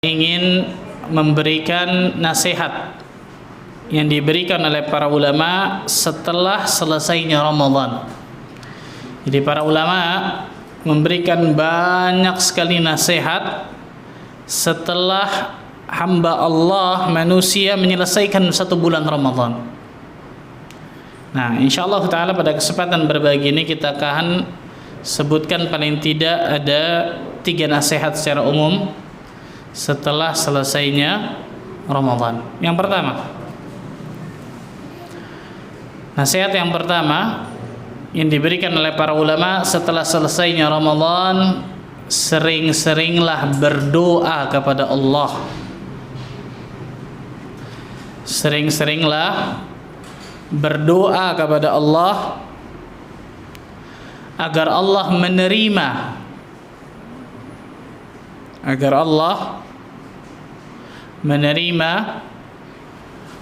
ingin memberikan nasihat yang diberikan oleh para ulama setelah selesainya Ramadan. Jadi para ulama memberikan banyak sekali nasihat setelah hamba Allah manusia menyelesaikan satu bulan Ramadan. Nah, insyaallah taala pada kesempatan berbagi ini kita akan sebutkan paling tidak ada 3 nasihat secara umum setelah selesainya Ramadan. Yang pertama, nasihat yang pertama yang diberikan oleh para ulama setelah selesainya Ramadan, sering-seringlah berdoa kepada Allah. Sering-seringlah berdoa kepada Allah agar Allah menerima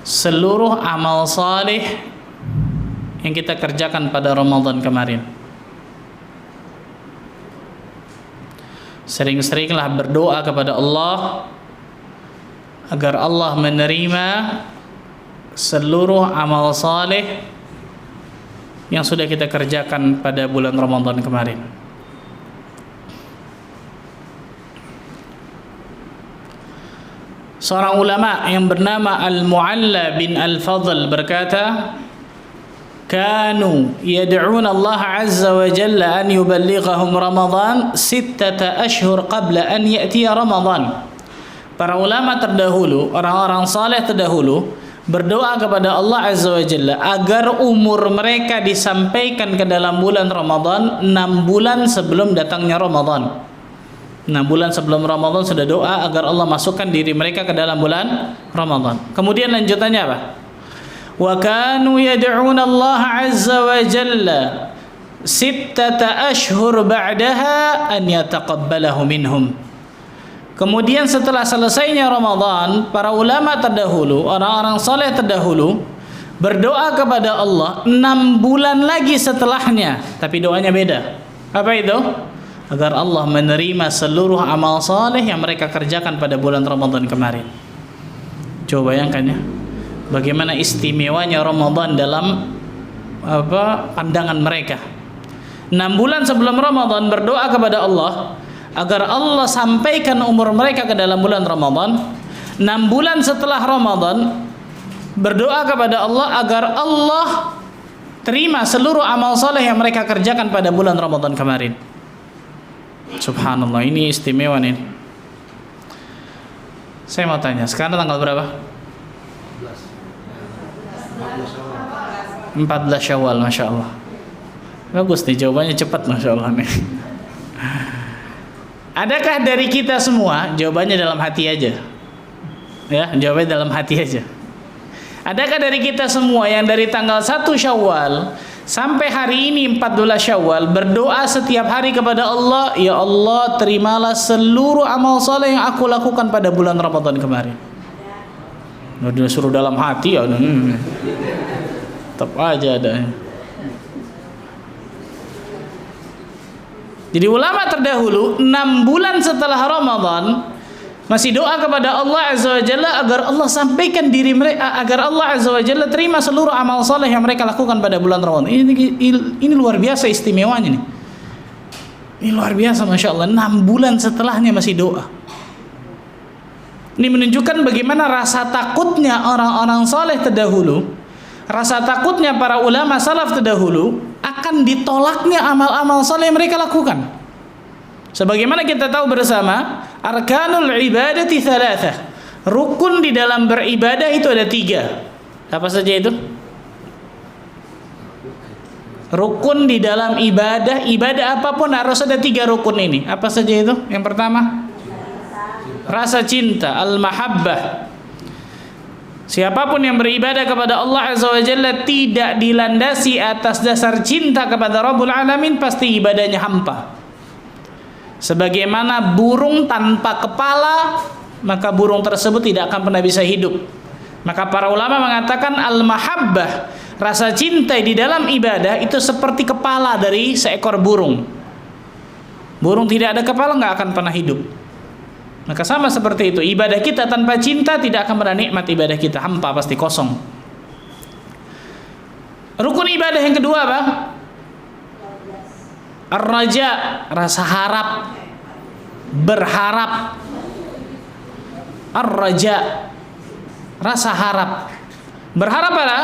seluruh amal salih yang kita kerjakan pada Ramadan kemarin. Sering-seringlah berdoa kepada Allah agar Allah menerima seluruh amal salih yang sudah kita kerjakan pada bulan Ramadan kemarin. Seorang ulama yang bernama Al-Mu'alla bin Al-Fadl berkata, "Kanu yad'un Allah Azza wa Jalla an yuballighahum Ramadan 6 ashhur qabla an ya'tiya Ramadan." Para ulama terdahulu, orang-orang saleh terdahulu berdoa kepada Allah Azza wa Jalla agar umur mereka disampaikan ke dalam bulan Ramadan 6 bulan sebelum datangnya Ramadan. 6 bulan sebelum Ramadan sudah doa agar Allah masukkan diri mereka ke dalam bulan Ramadan. Kemudian lanjutannya apa? Wa kanu yad'un Allah Azza wa Jalla 6 ashhur ba'daha an yataqabbalahu minhum. Kemudian setelah selesainya Ramadan, para ulama terdahulu, orang-orang saleh terdahulu berdoa kepada Allah 6 bulan lagi setelahnya, tapi doanya beda. Apa itu? Agar Allah menerima seluruh amal saleh yang mereka kerjakan pada bulan Ramadan kemarin. Coba bayangkan ya, bagaimana istimewanya Ramadan dalam pandangan mereka. 6 bulan sebelum Ramadan berdoa kepada Allah agar Allah sampaikan umur mereka ke dalam bulan Ramadan. 6 bulan setelah Ramadan berdoa kepada Allah agar Allah terima seluruh amal saleh yang mereka kerjakan pada bulan Ramadan kemarin. Subhanallah, ini istimewa nih. Saya mau tanya, sekarang tanggal berapa? 14 Syawal, Masya Allah. Bagus nih, jawabannya cepat, Masya Allah nih. Adakah dari kita semua, jawabannya dalam hati aja. Ya, jawabannya dalam hati aja. Adakah dari kita semua yang dari tanggal 1 Syawal sampai hari ini 14 Syawal berdoa setiap hari kepada Allah, ya Allah terimalah seluruh amal saleh yang aku lakukan pada bulan Ramadan kemarin. Dia suruh dalam hati ya, tetap aja ada. Jadi ulama terdahulu 6 bulan setelah Ramadan masih doa kepada Allah Azza wa Jalla agar Allah sampaikan diri mereka, agar Allah Azza wa Jalla terima seluruh amal saleh yang mereka lakukan pada bulan Ramadan. Ini luar biasa istimewanya nih. Ini luar biasa, Masya Allah. 6 bulan setelahnya masih doa. Ini menunjukkan bagaimana rasa takutnya orang-orang saleh terdahulu, rasa takutnya para ulama salaf terdahulu akan ditolaknya amal-amal saleh yang mereka lakukan. Sebagaimana kita tahu bersama, arkanul ibadati thalathah. Rukun di dalam beribadah itu ada 3. Apa saja itu? Rukun di dalam ibadah apapun harus ada 3 rukun ini. Apa saja itu? Yang pertama, rasa cinta, al-mahabbah. Siapapun yang beribadah kepada Allah Azza wa Jalla tidak dilandasi atas dasar cinta kepada Rabbul Alamin, pasti ibadahnya hampa. Sebagaimana burung tanpa kepala, maka burung tersebut tidak akan pernah bisa hidup. Maka para ulama mengatakan al-mahabbah, rasa cinta di dalam ibadah itu seperti kepala dari seekor burung. Burung tidak ada kepala nggak akan pernah hidup. Maka sama seperti itu, ibadah kita tanpa cinta tidak akan pernah nikmat, ibadah kita hampa, pasti kosong. Rukun ibadah yang kedua apa? Ar-raja, rasa harap, berharap. Ar-raja, rasa harap. Berharap apa?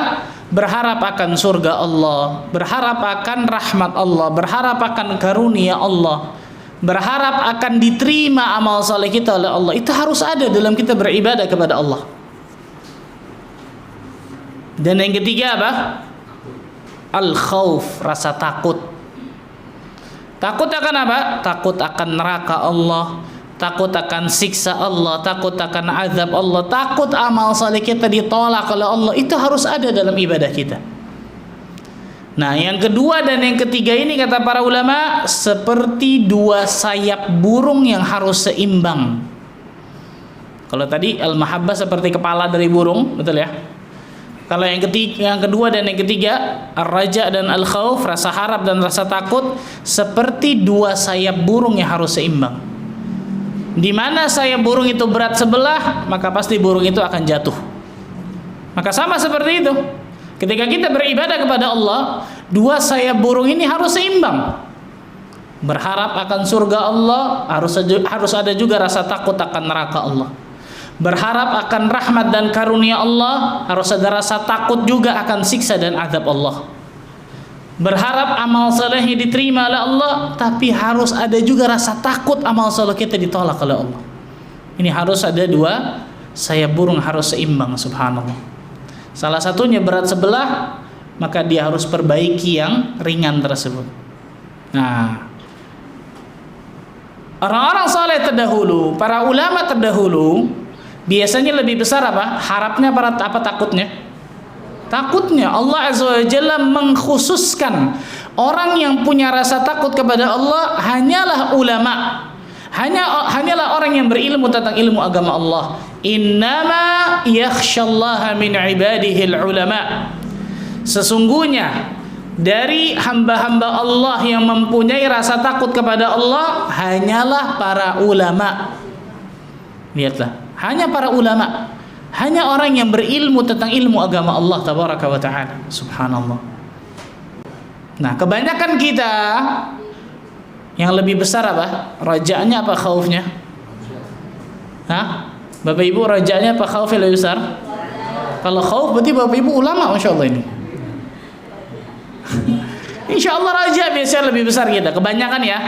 Berharap akan surga Allah, berharap akan rahmat Allah, berharap akan karunia Allah, berharap akan diterima amal saleh kita oleh Allah. Itu harus ada dalam kita beribadah kepada Allah. Dan yang ketiga apa? Al-khauf, rasa takut. Takut akan apa? Takut akan neraka Allah, takut akan siksa Allah, takut akan azab Allah, takut amal saleh kita ditolak oleh Allah. Itu harus ada dalam ibadah kita. Nah, yang kedua dan yang ketiga ini kata para ulama seperti dua sayap burung yang harus seimbang. Kalau tadi al-mahabbah seperti kepala dari burung, betul ya? Kalau yang kedua dan yang ketiga, ar-raja dan al-khauf, rasa harap dan rasa takut, seperti dua sayap burung yang harus seimbang. Di mana sayap burung itu berat sebelah, maka pasti burung itu akan jatuh. Maka sama seperti itu. Ketika kita beribadah kepada Allah, dua sayap burung ini harus seimbang. Berharap akan surga Allah, harus ada juga rasa takut akan neraka Allah. Berharap akan rahmat dan karunia Allah, harus ada rasa takut juga akan siksa dan azab Allah. Berharap amal salehnya diterima oleh Allah, tapi harus ada juga rasa takut amal saleh kita ditolak oleh Allah. Ini harus ada dua sayap burung harus seimbang, subhanallah. Salah satunya berat sebelah, maka dia harus perbaiki yang ringan tersebut. Nah, orang-orang saleh terdahulu, para ulama terdahulu, biasanya lebih besar apa? Harapnya apa takutnya? Takutnya. Allah Azza wa Jalla mengkhususkan orang yang punya rasa takut kepada Allah hanyalah ulama. Hanyalah orang yang berilmu tentang ilmu agama Allah. Innama yakhsyallaha min ibadihil ulama. Sesungguhnya dari hamba-hamba Allah yang mempunyai rasa takut kepada Allah hanyalah para ulama. Lihatlah, hanya para ulama, hanya orang yang berilmu tentang ilmu agama Allah tabaraka wa ta'ala. Subhanallah. Nah, kebanyakan kita yang lebih besar apa? Rajanya apa khaufnya? Hah? Bapak Ibu, rajanya apa khaufnya lebih besar? Kalau khauf berarti Bapak Ibu ulama, Masya Allah ini. Insya Allah raja biasanya lebih besar kita, kebanyakan ya.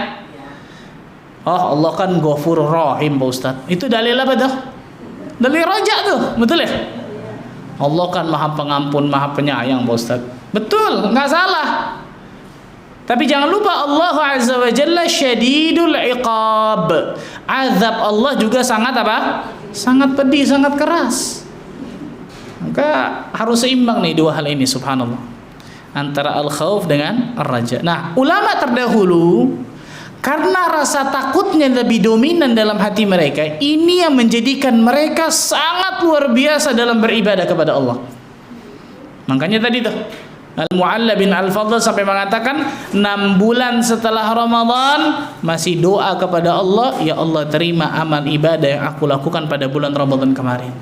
Oh, Allah kan Ghafurur Rahim, Pak Ustaz. Itu dalil apa tuh? Dalil raja tuh, betul ya? Allah kan Maha Pengampun, Maha Penyayang, Pak Ustaz. Betul, nggak salah. Tapi jangan lupa Allah Azza wa Jalla syadidul iqab. Azab Allah juga sangat apa? Sangat pedih, sangat keras. Maka harus seimbang nih dua hal ini, subhanallah. Antara al-khauf dengan ar-raja. Nah, ulama terdahulu karena rasa takutnya lebih dominan dalam hati mereka, ini yang menjadikan mereka sangat luar biasa dalam beribadah kepada Allah. Makanya tadi tuh Al-Mu'alla bin Al-Fadl sampai mengatakan 6 bulan setelah Ramadan masih doa kepada Allah, ya Allah terima amal ibadah yang aku lakukan pada bulan Ramadan kemarin.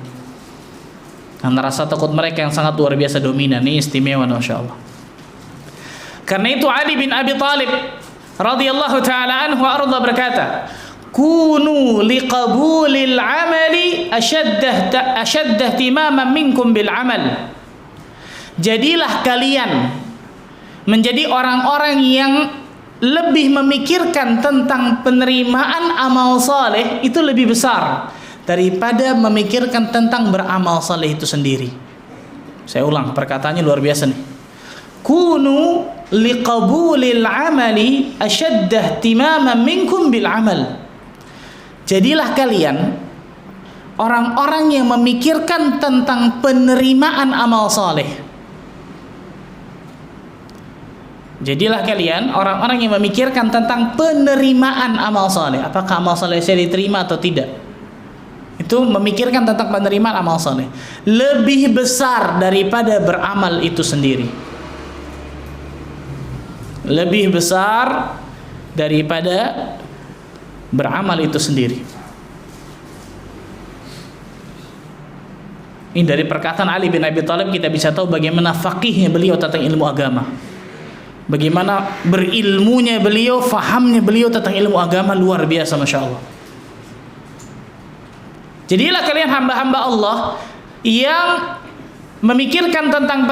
Karena rasa takut mereka yang sangat luar biasa dominan, ini istimewa Masya Allah. Karena itu Ali bin Abi Thalib radhiyallahu ta'ala anhu arda berkata, kunu liqabulil amali ashaddah timaman minkum bil amal. Jadilah kalian menjadi orang-orang yang lebih memikirkan tentang penerimaan amal saleh itu lebih besar daripada memikirkan tentang beramal saleh itu sendiri. Saya ulang, perkataannya luar biasa nih. Kunu liqabulil amali ashaddah timaman minkum bil amal. Jadilah kalian orang-orang yang memikirkan tentang penerimaan amal saleh. Jadilah kalian orang-orang yang memikirkan tentang penerimaan amal saleh. Apakah amal saleh saya diterima atau tidak? Itu memikirkan tentang penerimaan amal saleh lebih besar daripada beramal itu sendiri. Lebih besar daripada beramal itu sendiri. Ini dari perkataan Ali bin Abi Thalib kita bisa tahu bagaimana faqihnya beliau tentang ilmu agama. Bagaimana berilmunya beliau, fahamnya beliau tentang ilmu agama luar biasa, Masya Allah. Jadilah kalian hamba-hamba Allah yang memikirkan tentang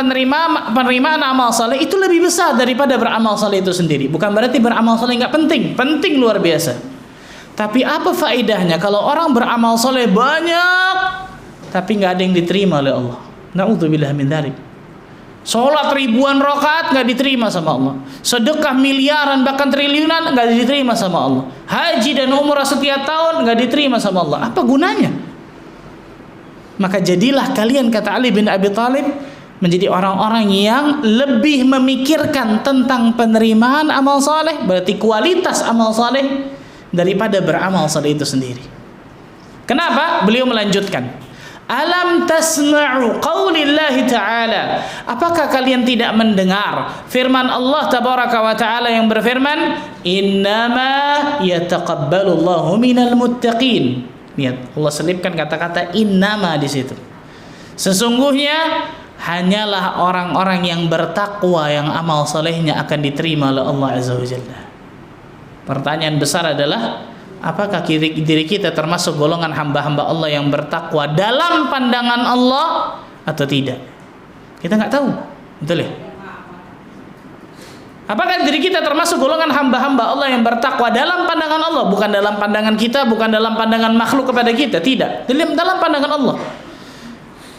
penerimaan amal saleh itu lebih besar daripada beramal saleh itu sendiri. Bukan berarti beramal saleh nggak penting, penting luar biasa. Tapi apa faedahnya kalau orang beramal saleh banyak tapi nggak ada yang diterima oleh Allah? Na'udzubillah min dzalik. Sholat ribuan rakaat nggak diterima sama Allah. Sedekah miliaran bahkan triliunan nggak diterima sama Allah. Haji dan umrah setiap tahun nggak diterima sama Allah. Apa gunanya? Maka jadilah kalian, kata Ali bin Abi Thalib, menjadi orang-orang yang lebih memikirkan tentang penerimaan amal saleh, berarti kualitas amal saleh, daripada beramal saleh itu sendiri. Kenapa? Beliau melanjutkan, alam tasma'u qaulillahi ta'ala, apakah kalian tidak mendengar firman Allah tabaraka wa ta'ala yang berfirman, innama yataqabbalullahu minal muttaqin. Lihat, Allah selipkan kata-kata innama di situ. Sesungguhnya hanyalah orang-orang yang bertakwa yang amal solehnya akan diterima oleh Allah Azza wa Jalla. Pertanyaan besar adalah, apakah diri kita termasuk golongan hamba-hamba Allah yang bertakwa dalam pandangan Allah atau tidak? Kita nggak tahu, betul ya? Apakah diri kita termasuk golongan hamba-hamba Allah yang bertakwa dalam pandangan Allah, bukan dalam pandangan kita, bukan dalam pandangan makhluk kepada kita, tidak, dalam pandangan Allah.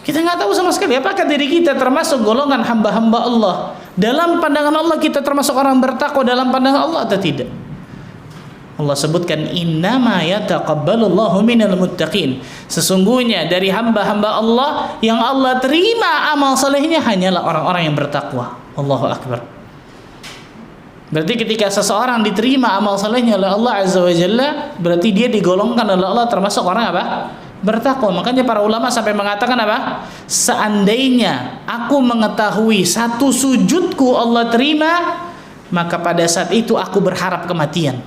Kita nggak tahu sama sekali apakah diri kita termasuk golongan hamba-hamba Allah dalam pandangan Allah, kita termasuk orang bertakwa dalam pandangan Allah atau tidak. Allah sebutkan innama yataqabbalullahu minal muttaqin, sesungguhnya dari hamba-hamba Allah yang Allah terima amal salehnya hanyalah orang-orang yang bertakwa. Allahu akbar. Berarti ketika seseorang diterima amal salehnya oleh Allah Azza wa Jalla, berarti dia digolongkan oleh Allah termasuk orang apa? Bertakwa. Makanya para ulama sampai mengatakan apa? Seandainya aku mengetahui satu sujudku Allah terima, maka pada saat itu aku berharap kematian.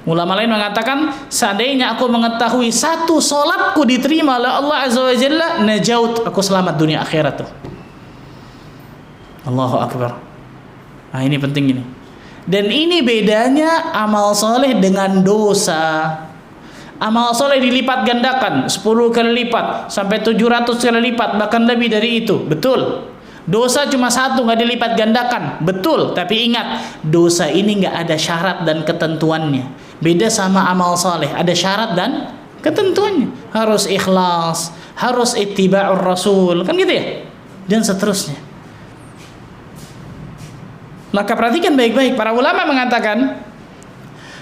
Ulama lain mengatakan, seandainya aku mengetahui satu solatku diterima oleh Allah Azza wa Jalla, najaut, aku selamat dunia akhirat tuh. Allahu akbar. Nah, ini penting ini. Dan ini bedanya amal soleh dengan dosa. Amal soleh dilipat gandakan 10 kali lipat sampai 700 kali lipat, bahkan lebih dari itu. Betul. Dosa cuma satu, nggak dilipat gandakan. Betul. Tapi ingat, dosa ini nggak ada syarat dan ketentuannya. Beda sama amal soleh, ada syarat dan ketentuannya. Harus ikhlas, harus ittiba'ur rasul, kan gitu ya. Dan seterusnya. Maka perhatikan baik-baik, para ulama mengatakan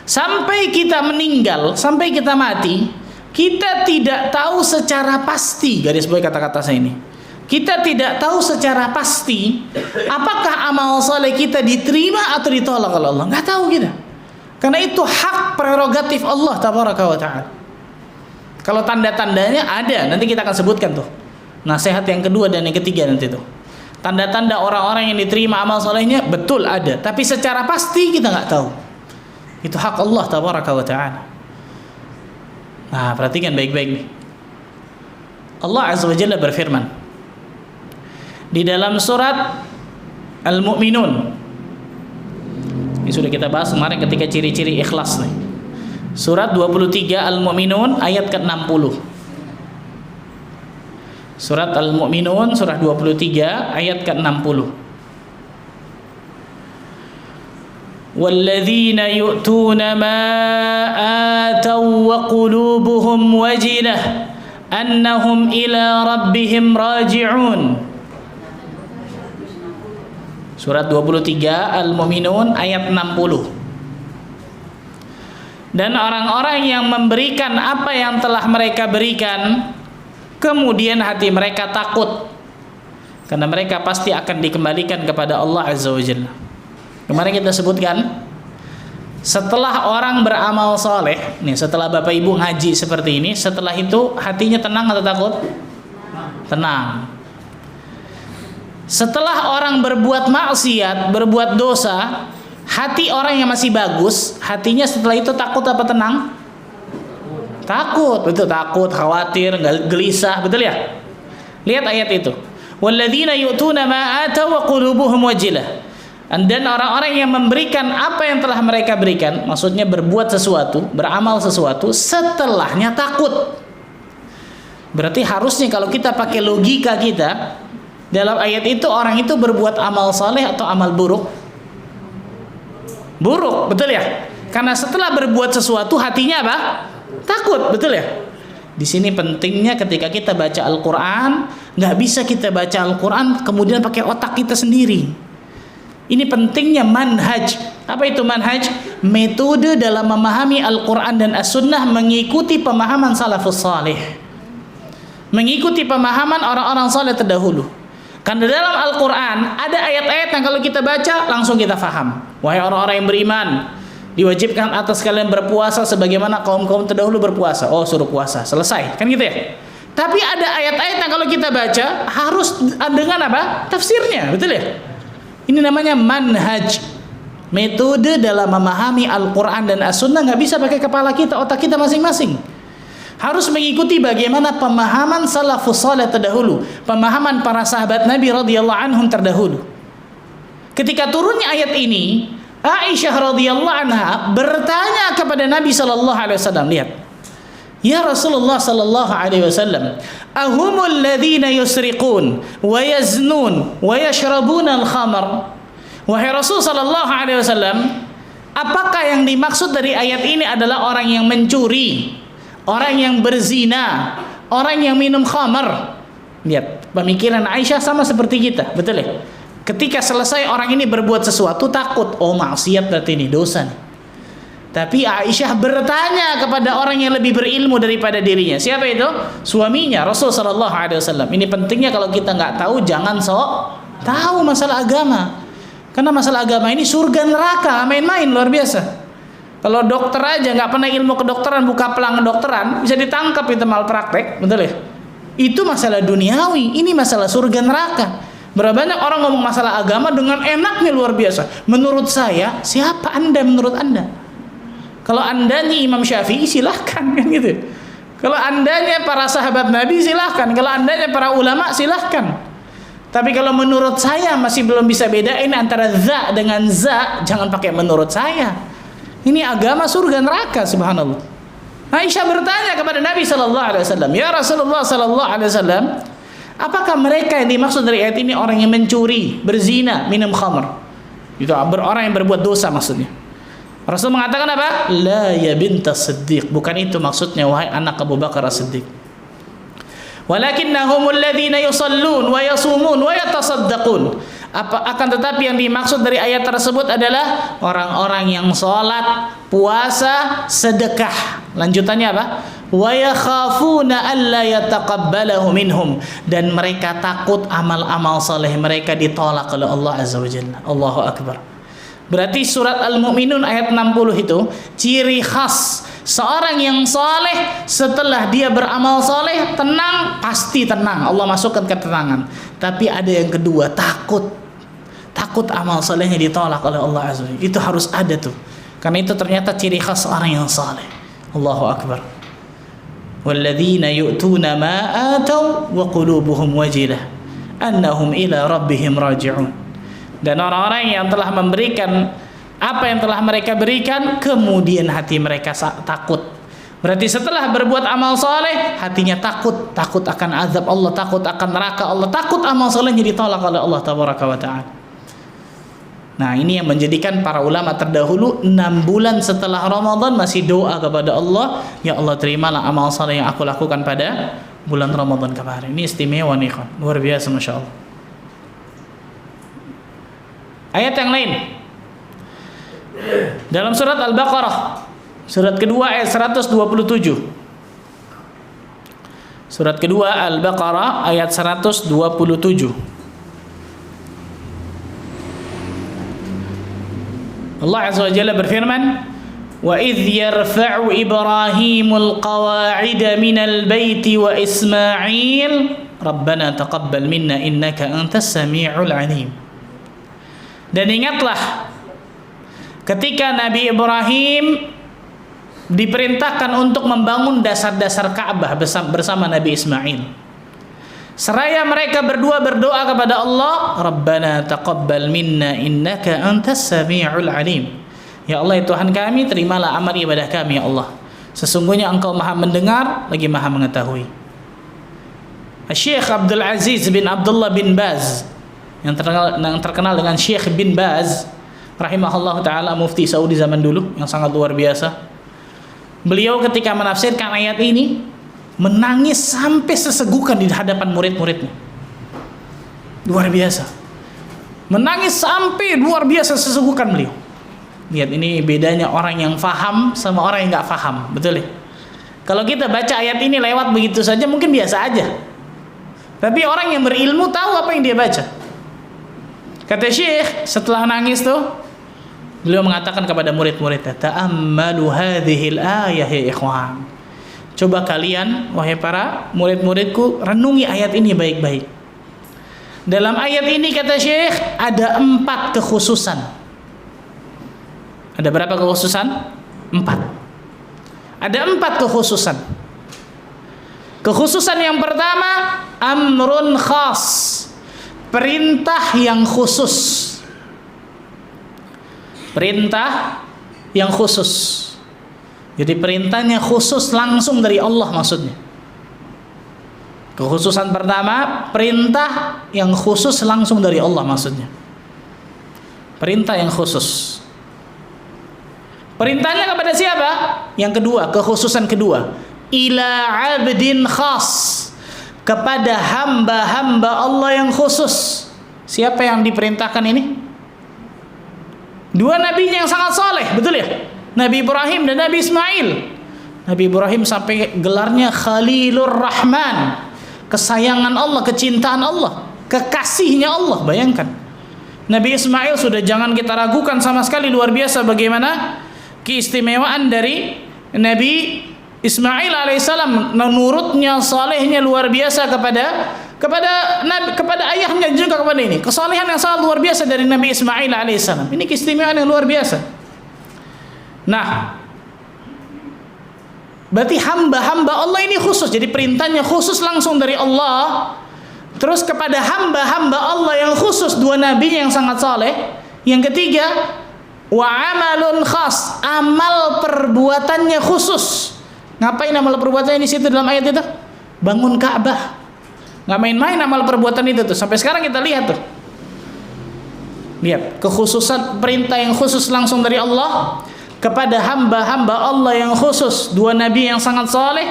sampai kita meninggal, sampai kita mati, kita tidak tahu secara pasti, garis bawahi kata-kata saya ini, kita tidak tahu secara pasti apakah amal soleh kita diterima atau ditolak oleh Allah. Nggak tahu kita, karena itu hak prerogatif Allah tabaraka wa ta'ala. Kalau tanda-tandanya ada, nanti kita akan sebutkan tuh nasihat yang kedua dan yang ketiga nanti tuh. Tanda-tanda orang-orang yang diterima amal solehnya betul ada, tapi secara pasti kita nggak tahu. Itu hak Allah tabaraka wa ta'ala. Nah, perhatikan baik-baik nih. Allah Azza wa Jalla berfirman di dalam surat Al-Mu'minun. Ini sudah kita bahas kemarin ketika ciri-ciri ikhlas nih. Surat 23 Al-Mu'minun ayat ke-60. Surat Al-Mu'minun surah 23 ayat ke-60. Walladzina yu'tuna ma ataw wa qulubuhum wajilah annahum ila rabbihim raji'un. Surat 23 Al-Mu'minun ayat 60. Dan orang-orang yang memberikan apa yang telah mereka berikan, kemudian hati mereka takut, karena mereka pasti akan dikembalikan kepada Allah Azza wa Jalla. Kemarin kita sebutkan, setelah orang beramal soleh, nih setelah Bapak Ibu ngaji seperti ini, setelah itu hatinya tenang atau takut? Tenang. Setelah orang berbuat maksiat, berbuat dosa, hati orang yang masih bagus, hatinya setelah itu takut apa tenang? Takut, betul, takut, khawatir, gelisah, betul ya? Lihat ayat itu. Walladzina yu'tuna ma ataw wa qulubuhum wajilah. Dan orang-orang yang memberikan apa yang telah mereka berikan, maksudnya berbuat sesuatu, beramal sesuatu, setelahnya takut. Berarti harusnya kalau kita pakai logika kita, dalam ayat itu orang itu berbuat amal saleh atau amal buruk? Buruk, betul ya? Karena setelah berbuat sesuatu hatinya apa? Takut, betul ya? Di sini pentingnya ketika kita baca Al-Quran, nggak bisa kita baca Al-Quran kemudian pakai otak kita sendiri. Ini pentingnya manhaj. Apa itu manhaj? Metode dalam memahami Al-Quran dan As-Sunnah mengikuti pemahaman salafus salih, mengikuti pemahaman orang-orang saleh terdahulu. Karena dalam Al-Quran ada ayat-ayat yang kalau kita baca langsung kita faham. Wahai orang-orang yang beriman, diwajibkan atas kalian berpuasa sebagaimana kaum-kaum terdahulu berpuasa. Oh, suruh puasa, selesai, kan gitu ya. Tapi ada ayat-ayat yang kalau kita baca harus dengan apa? Tafsirnya, betul ya? Ini namanya manhaj, metode dalam memahami Al-Quran dan As-Sunnah. Nggak bisa pakai kepala kita, otak kita masing-masing. Harus mengikuti bagaimana pemahaman salafus saleh terdahulu, pemahaman para sahabat Nabi radhiyallahu anhum terdahulu. Ketika turunnya ayat ini, Aisyah radhiyallahu anha bertanya kepada Nabi sallallahu alaihi wasallam, lihat, ya Rasulullah sallallahu alaihi wasallam, ahumul ladzina yusriqun wa yaznun wa yashrabuna al-khamr. Wahai Rasul sallallahu alaihi wasallam, apakah yang dimaksud dari ayat ini adalah orang yang mencuri, orang yang berzina, orang yang minum khamar? Lihat, pemikiran Aisyah sama seperti kita, betul ya? Ketika selesai orang ini berbuat sesuatu takut, oh maksiat berarti ini dosa nih. Tapi Aisyah bertanya kepada orang yang lebih berilmu daripada dirinya. Siapa itu? Suaminya, Rasul sallallahu alaihi wasallam. Ini pentingnya kalau kita nggak tahu jangan sok tahu masalah agama. Karena masalah agama ini surga neraka, main-main, luar biasa. Kalau dokter aja nggak pernah ilmu kedokteran, buka pelang kedokteran, bisa ditangkap itu malpraktek, betul ya? Itu masalah duniawi, ini masalah surga neraka. Berapa banyak orang ngomong masalah agama dengan enaknya luar biasa. Menurut saya, siapa Anda menurut Anda? Kalau andanya Imam Syafi'i silahkan, kan gitu. Kalau andanya para sahabat Nabi silahkan. Kalau andanya para ulama silahkan. Tapi kalau menurut saya masih belum bisa bedain antara za dengan za, jangan pakai menurut saya. Ini agama surga neraka, subhanallah. Aisyah bertanya kepada Nabi sallallahu alaihi wasallam, ya Rasulullah sallallahu alaihi wasallam, apakah mereka yang dimaksud dari ayat ini orang yang mencuri, berzina, minum khamr? Itu orang yang berbuat dosa maksudnya. Rasul mengatakan apa? La ya bintas Siddiq. Bukan itu maksudnya, wahai anak Abu Bakar As-Siddiq. Walakinnahumul ladzina yusallun wa yasumun wa yatasaddaqun. Akan tetapi yang dimaksud dari ayat tersebut adalah orang-orang yang salat, puasa, sedekah. Lanjutannya apa? Wa yakhafuna alla yataqabbalahu minhum, dan mereka takut amal-amal saleh mereka ditolak oleh Allah Azza wa Jalla. Allahu akbar. Berarti surat Al-Mu'minun ayat 60 itu ciri khas seorang yang saleh. Setelah dia beramal saleh, tenang, pasti tenang, Allah masukkan ketenangan. Tapi ada yang kedua, takut amal salehnya ditolak oleh Allah Azza wa Jalla. Itu harus ada tuh, karena itu ternyata ciri khas orang yang saleh. Allahu akbar. Walladzina yu'tuna ma ataw wa qulubuhum wajilah annahum ila rabbihim raji'un. Dan orang-orang yang telah memberikan apa yang telah mereka berikan, kemudian hati mereka takut. Berarti setelah berbuat amal soleh, hatinya takut akan azab Allah, takut akan neraka Allah, takut amal solehnya ditolak oleh Allah tabaraka wa ta'ala. Nah, ini yang menjadikan para ulama terdahulu 6 bulan setelah Ramadan masih doa kepada Allah, ya Allah terimalah amal soleh yang aku lakukan pada bulan Ramadan kemarin. Ini istimewa nih, luar biasa, masya Allah. Ayat yang lain dalam surat Al-Baqarah, surat kedua ayat 127. Surat kedua Al-Baqarah ayat 127. Allah Azza wa Jalla berfirman, wa idh yarfa'u Ibrahimul qawa'ida minal baiti wa Ismail Rabbana taqabbal minna innaka antas sami'ul alim. Dan ingatlah ketika Nabi Ibrahim diperintahkan untuk membangun dasar-dasar Ka'bah bersama Nabi Ismail. Seraya mereka berdua berdoa kepada Allah, Rabbana taqabbal minna innaka antas sami'ul alim. Ya Allah, ya Tuhan kami, terimalah amal ibadah kami ya Allah. Sesungguhnya Engkau Maha mendengar lagi Maha mengetahui. Syekh Abdul Aziz bin Abdullah bin Baz, yang terkenal dengan Syekh bin Baz rahimahullah taala, mufti Saudi zaman dulu yang sangat luar biasa. Beliau ketika menafsirkan ayat ini menangis sampai sesegukan di hadapan murid-muridnya. Luar biasa. Menangis sampai luar biasa sesegukan beliau. Lihat, ini bedanya orang yang faham sama orang yang nggak faham, betul ya? Kalau kita baca ayat ini lewat begitu saja mungkin biasa aja. Tapi orang yang berilmu tahu apa yang dia baca. Kata Syekh setelah nangis tuh, beliau mengatakan kepada murid-muridnya, ta'ammalu hadhil ayah ya ikhwan. Coba kalian, wahai para murid-muridku, renungi ayat ini baik-baik. Dalam ayat ini kata Syekh ada 4 kekhususan. Ada berapa kekhususan? 4. Ada 4 kekhususan. Kekhususan yang pertama, amrun khas, perintah yang khusus. Perintah yang khusus. Jadi perintahnya khusus langsung dari Allah maksudnya. Kekhususan pertama, perintah yang khusus langsung dari Allah maksudnya. Perintah yang khusus. Perintahnya kepada siapa? Yang kedua, kekhususan kedua, ila abdin khas, kepada hamba-hamba Allah yang khusus. Siapa yang diperintahkan ini? 2 nabinya yang sangat saleh, betul ya? Nabi Ibrahim dan Nabi Ismail. Nabi Ibrahim sampai gelarnya Khalilur Rahman, kesayangan Allah, kecintaan Allah, kekasihnya Allah. Bayangkan. Nabi Ismail sudah jangan kita ragukan sama sekali, luar biasa bagaimana keistimewaan dari Nabi Ismail alaihissalam. Nurutnya, salehnya luar biasa kepada ayahnya juga kepada ini. Kesalehan yang sangat luar biasa dari Nabi Ismail alaihissalam. Ini keistimewaan yang luar biasa. Nah, berarti hamba-hamba Allah ini khusus. Jadi perintahnya khusus langsung dari Allah. Terus kepada hamba-hamba Allah yang khusus, 2 nabi yang sangat saleh. Yang ketiga, wa amalun khas, amal perbuatannya khusus. Ngapain amal perbuatannya di situ dalam ayat itu? Bangun Ka'bah. Nggak main-main amal perbuatan itu tuh. Sampai sekarang kita lihat tuh. Lihat, kekhususan perintah yang khusus langsung dari Allah kepada hamba-hamba Allah yang khusus, 2 nabi yang sangat saleh,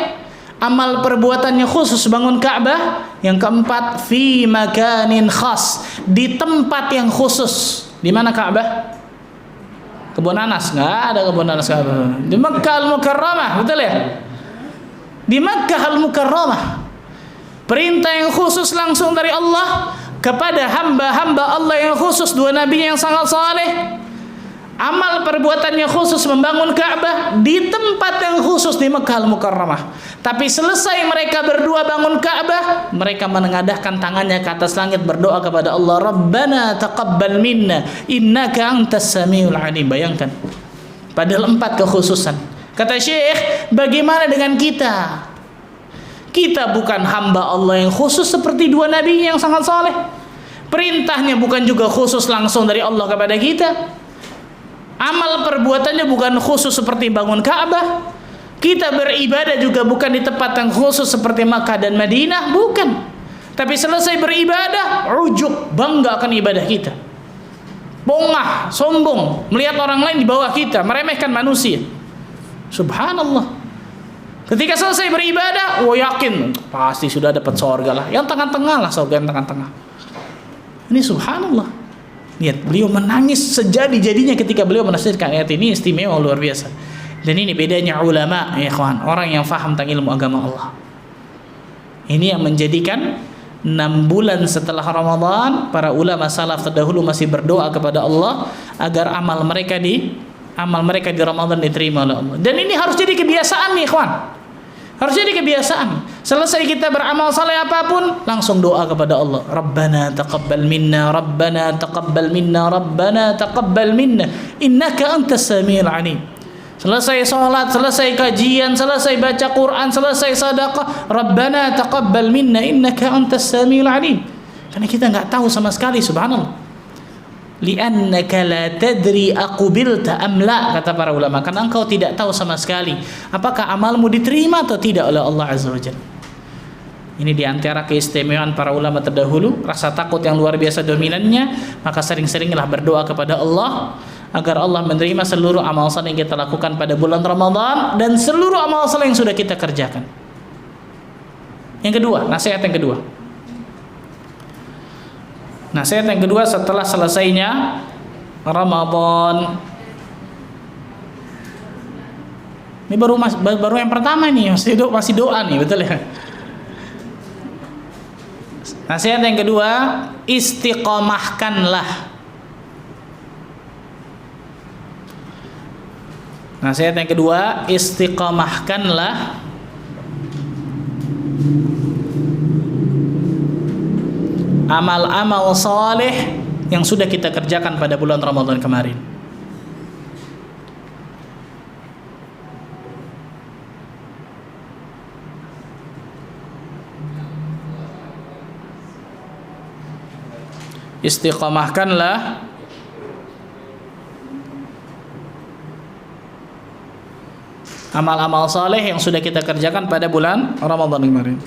amal perbuatannya khusus bangun Ka'bah. Yang keempat, fi makanin khas, di tempat yang khusus. Di mana Ka'bah? Kebun Anas? Nggak ada kebun Anas Ka'bah. Di Makkah Al-Mukarramah, betul ya? Di Makkah Al-Mukarramah. Perintah yang khusus langsung dari Allah kepada hamba-hamba Allah yang khusus, 2 nabi yang sangat saleh. Amal perbuatannya khusus membangun Ka'bah di tempat yang khusus di Makkah Al-Mukarramah. Tapi selesai mereka berdua bangun Ka'bah, mereka menengadahkan tangannya ke atas langit berdoa kepada Allah, Rabbana taqabbal minna innaka antas samiul alim. Bayangkan. Padahal 4 kekhususan. Kata Syekh, bagaimana dengan kita? Kita bukan hamba Allah yang khusus seperti 2 nabi yang sangat saleh. Perintahnya bukan juga khusus langsung dari Allah kepada kita. Amal perbuatannya bukan khusus seperti bangun Ka'bah. Kita beribadah juga bukan di tempat yang khusus seperti Makkah dan Madinah, bukan. Tapi selesai beribadah, ujuk, bangga akan ibadah kita. Bongah, sombong, melihat orang lain di bawah kita, meremehkan manusia. Subhanallah. Ketika selesai beribadah, yakin pasti sudah dapat surga lah. Yang tengah-tengah lah, surga yang tengah-tengah. Ini subhanallah. Lihat, beliau menangis sejadi-jadinya ketika beliau menafsirkan ayat ini, istimewa luar biasa. Dan ini bedanya ulama, ya kawan, orang yang faham tentang ilmu agama Allah. Ini yang menjadikan 6 bulan setelah Ramadan, para ulama salaf terdahulu masih berdoa kepada Allah agar amal mereka di Ramadan diterima oleh Allah. Dan ini harus jadi kebiasaan nih, kawan. Harus jadi kebiasaan. Selesai kita beramal saleh apapun, langsung doa kepada Allah. Rabbana taqabbal minna, Rabbana taqabbal minna, Rabbana taqabbal minna, innaka antas samiul alim. selesai sholat, selesai kajian, selesai baca Quran, selesai sedekah, Rabbana taqabbal minna innaka antas samiul alim. Karena kita nggak tahu sama sekali, subhanallah. Li'annaka la tadri aqbilta am la, kata para ulama, karena engkau tidak tahu sama sekali apakah amalmu diterima atau tidak oleh Allah Azza wa Jalla. Ini diantara keistimewaan para ulama terdahulu, rasa takut yang luar biasa dominannya, maka sering-seringlah berdoa kepada Allah agar Allah menerima seluruh amal saleh yang kita lakukan pada bulan Ramadan dan seluruh amal saleh yang sudah kita kerjakan. Yang kedua, nasihat yang kedua. Nasihat yang kedua setelah selesainya Ramadan. Ini baru yang pertama nih, masih doa nih, betul ya? Nasihat yang kedua, istiqomahkanlah. Nasihat yang kedua, istiqomahkanlah amal-amal saleh yang sudah kita kerjakan pada bulan Ramadan kemarin. Istiqomahkanlah amal-amal saleh yang sudah kita kerjakan pada bulan Ramadan kemarin.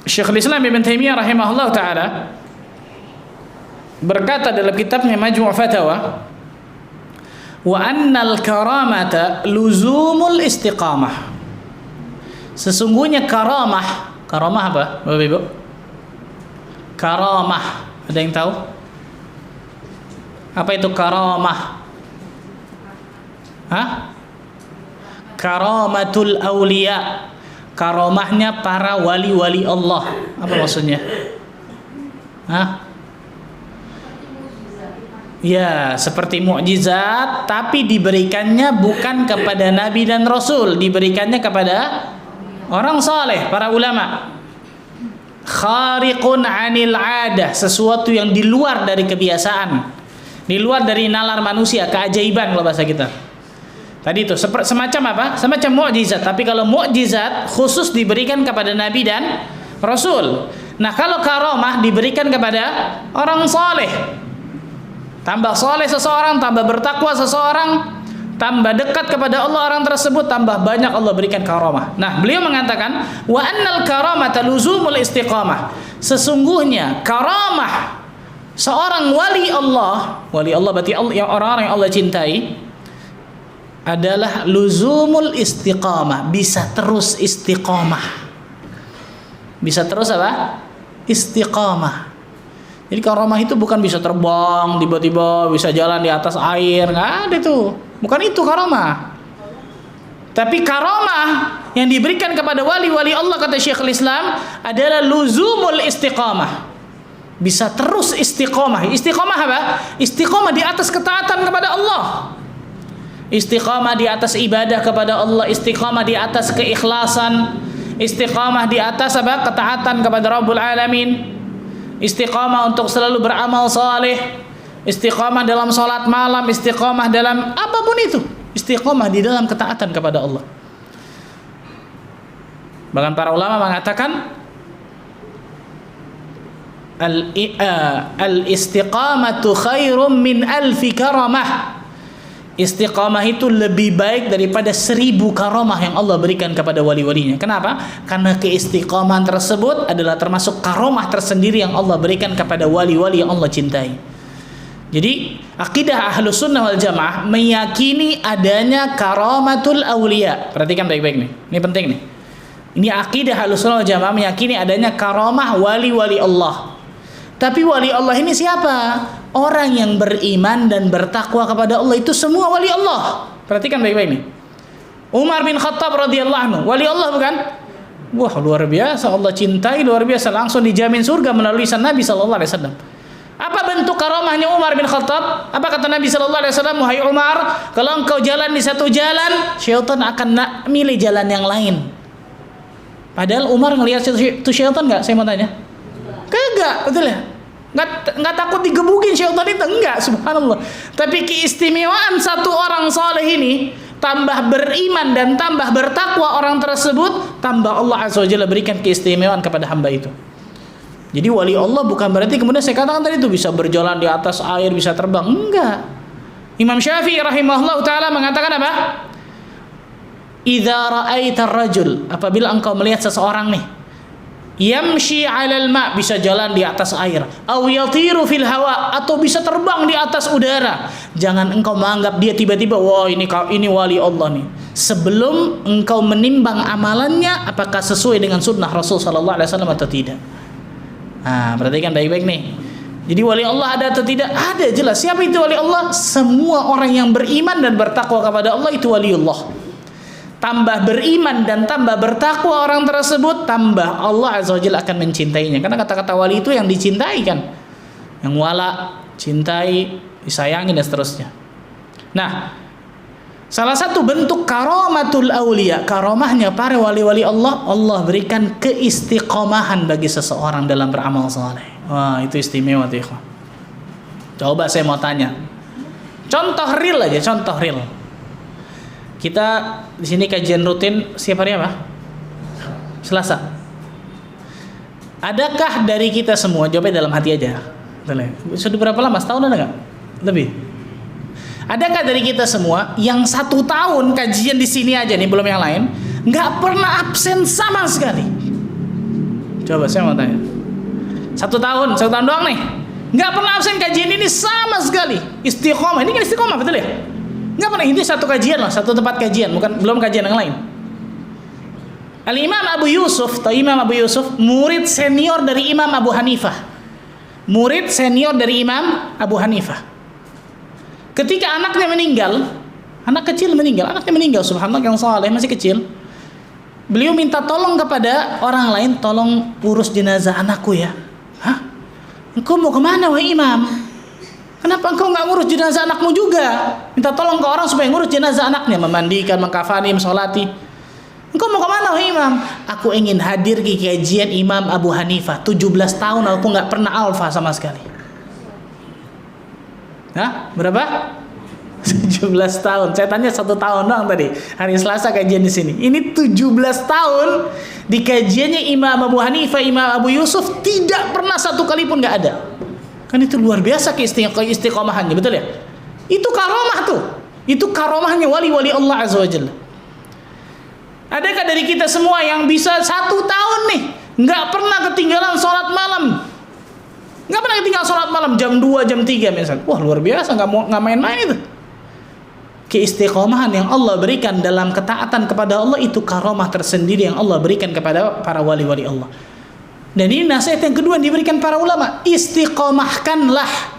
Syekhul Islam Ibn Taimiyah rahimahullah ta'ala berkata dalam kitabnya Majmu' Fatawa, wa annal karamata luzumul istiqamah. Sesungguhnya karamah apa Bapak Ibu? Karamah, ada yang tahu? Apa itu karamah? Hah? Karamatul awliya, karamahnya para wali-wali Allah. Apa maksudnya? Hah? Ya, seperti mukjizat, tapi diberikannya bukan kepada nabi dan rasul, diberikannya kepada orang saleh, para ulama. Khariqun 'anil 'adah, sesuatu yang di luar dari kebiasaan, di luar dari nalar manusia, keajaiban kalau bahasa kita. Tadi itu semacam apa? Semacam mukjizat, tapi kalau mukjizat khusus diberikan kepada nabi dan rasul. Nah, kalau karamah diberikan kepada orang saleh. Tambah soleh seseorang, tambah bertakwa seseorang, tambah dekat kepada Allah orang tersebut, tambah banyak Allah berikan karamah. Nah, beliau mengatakan wa annal karamata luzumul istiqamah. Sesungguhnya karamah seorang wali Allah berarti orang-orang yang Allah cintai, adalah luzumul istiqamah, bisa terus istiqamah. Bisa terus apa? Istiqamah. Jadi karamah itu bukan bisa terbang, tiba-tiba bisa jalan di atas air, nggak ada itu. Bukan itu karamah. Tapi karamah yang diberikan kepada wali-wali Allah, kata Syekhul Islam, adalah luzumul istiqamah. Bisa terus istiqamah. Istiqamah apa? Istiqamah di atas ketaatan kepada Allah. Istiqamah di atas ibadah kepada Allah, istiqamah di atas keikhlasan, istiqamah di atas apa? Ketaatan kepada Rabbul Alamin. Istiqamah untuk selalu beramal saleh, istiqamah dalam salat malam, istiqamah dalam apapun itu, istiqamah di dalam ketaatan kepada Allah. Bahkan para ulama mengatakan al-istiqamatu khairum min alfi karamah. Istiqamah itu lebih baik daripada 1000 karamah yang Allah berikan kepada wali-walinya. Kenapa? Karena keistiqamahan tersebut adalah termasuk karamah tersendiri yang Allah berikan kepada wali-wali yang Allah cintai. Jadi akidah Ahlus Sunnah wal Jamaah meyakini adanya karamatul awliya. Perhatikan baik-baik nih, ini penting nih. Ini akidah Ahlus Sunnah wal Jamaah meyakini adanya karamah wali-wali Allah. Tapi wali Allah ini siapa? Orang yang beriman dan bertakwa kepada Allah, itu semua wali Allah. Perhatikan baik-baik nih. Umar bin Khattab radhiyallahu anhu, wali Allah bukan? Wah, luar biasa, Allah cintai, luar biasa, langsung dijamin surga melalui lisan Nabi sallallahu alaihi wasallam. Apa bentuk karomahnya Umar bin Khattab? Apa kata Nabi sallallahu alaihi wasallam? Wahai Umar, kalau engkau jalan di satu jalan, syaitan akan milih jalan yang lain. Padahal Umar ngelihat itu syaitan enggak? Saya mau tanya. Kagak, betul ya? Enggak takut digebukin syaitan itu, enggak, subhanallah. Tapi keistimewaan satu orang saleh ini, tambah beriman dan tambah bertakwa orang tersebut, tambah Allah azza wajalla berikan keistimewaan kepada hamba itu. Jadi wali Allah bukan berarti kemudian saya katakan tadi itu bisa berjalan di atas air, bisa terbang. Enggak. Imam Syafi'i rahimahullah ta'ala mengatakan apa? Idza ra'aita ar-rajul, apabila engkau melihat seseorang nih, yamshi 'alal ma', bisa jalan di atas air, aw yatiru fil hawa, atau bisa terbang di atas udara, jangan engkau menganggap dia tiba-tiba wah ini wali Allah nih. Sebelum engkau menimbang amalannya apakah sesuai dengan sunnah Rasul sallallahu alaihi wasallam atau tidak. Nah, perhatikan baik-baik nih. Jadi wali Allah ada atau tidak? Ada, jelas. Siapa itu wali Allah? Semua orang yang beriman dan bertakwa kepada Allah itu waliullah. Tambah beriman dan tambah bertakwa orang tersebut, tambah Allah azza wajalla akan mencintainya. Karena kata-kata wali itu yang dicintai kan. Yang wala, cintai, disayangi dan seterusnya. Nah, salah satu bentuk karomatul aulia, karomahnya para wali-wali Allah, Allah berikan keistiqomahan bagi seseorang dalam beramal saleh. Wah, itu istimewa tuh, ikhwan. Coba saya mau tanya. Contoh real aja, contoh real. Kita di sini kajian rutin setiap hari apa? Selasa. Adakah dari kita semua, jawabnya dalam hati aja. Sudah berapa lama? Setahun ada nggak? Lebih. Adakah dari kita semua yang 1 tahun kajian di sini aja nih, belum yang lain, nggak pernah absen sama sekali? Coba saya mau tanya. 1 tahun doang nih, nggak pernah absen kajian ini sama sekali. Istiqomah, ini kan istiqomah, betul ya? Nggak pernah, ini satu kajian loh, satu tempat kajian, bukan belum kajian yang lain. Al-Imam Abu Yusuf, atau Imam Abu Yusuf, murid senior dari Imam Abu Hanifah. Murid senior dari Imam Abu Hanifah. Ketika anaknya meninggal, anak kecil meninggal, subhanallah, yang saleh, masih kecil. Beliau minta tolong kepada orang lain, tolong urus jenazah anakku ya. Hah? Engkau mau kemana wahai imam? Kenapa engkau nggak ngurus jenazah anakmu juga? Minta tolong ke orang supaya ngurus jenazah anaknya, memandikan, mengkafani, mensolati. Engkau mau kemana wahai imam? Aku ingin hadir di kajian Imam Abu Hanifah. 17 tahun aku nggak pernah alfa sama sekali. Hah? Berapa? 17 tahun. Saya tanya 1 tahun doang tadi. Hari Selasa kajian di sini. Ini 17 tahun di kajiannya Imam Abu Hanifah, Imam Abu Yusuf, tidak pernah 1 kali pun nggak ada. Kan itu luar biasa keistiqomahannya, betul ya? Itu karomah tuh. Itu karomahnya wali-wali Allah azza wajalla. Adakah dari kita semua yang bisa 1 tahun nih nggak pernah ketinggalan sholat malam? Nggak pernah ketinggalan sholat malam jam 2, jam 3 misalnya. Wah, luar biasa, nggak main-main itu. Keistiqomahan yang Allah berikan dalam ketaatan kepada Allah itu karomah tersendiri yang Allah berikan kepada para wali-wali Allah. Dan ini nasihat yang kedua yang diberikan para ulama. Istiqomahkanlah,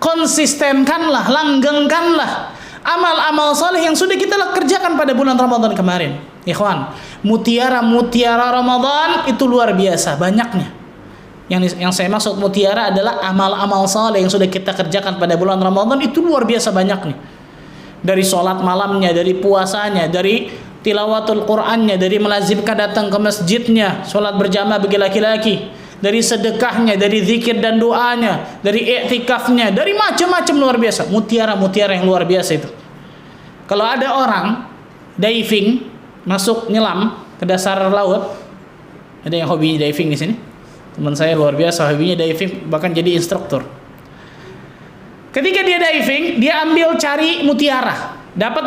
konsistenkanlah, langgengkanlah amal-amal saleh yang sudah kita kerjakan pada bulan Ramadan kemarin. Ikhwan, mutiara-mutiara Ramadan itu luar biasa banyaknya. Yang saya maksud mutiara adalah amal-amal saleh yang sudah kita kerjakan pada bulan Ramadan itu luar biasa banyaknya. Dari sholat malamnya, dari puasanya, dari tilawatul Qur'annya, dari melazimkan datang ke masjidnya, sholat berjamaah bagi laki-laki, dari sedekahnya, dari zikir dan doanya, dari i'tikafnya, dari macam-macam luar biasa. Mutiara-mutiara yang luar biasa itu. Kalau ada orang diving, masuk nyelam ke dasar laut, ada yang hobi diving di sini. Teman saya luar biasa hobinya diving, bahkan jadi instruktur. Ketika dia diving, dia ambil cari mutiara, dapat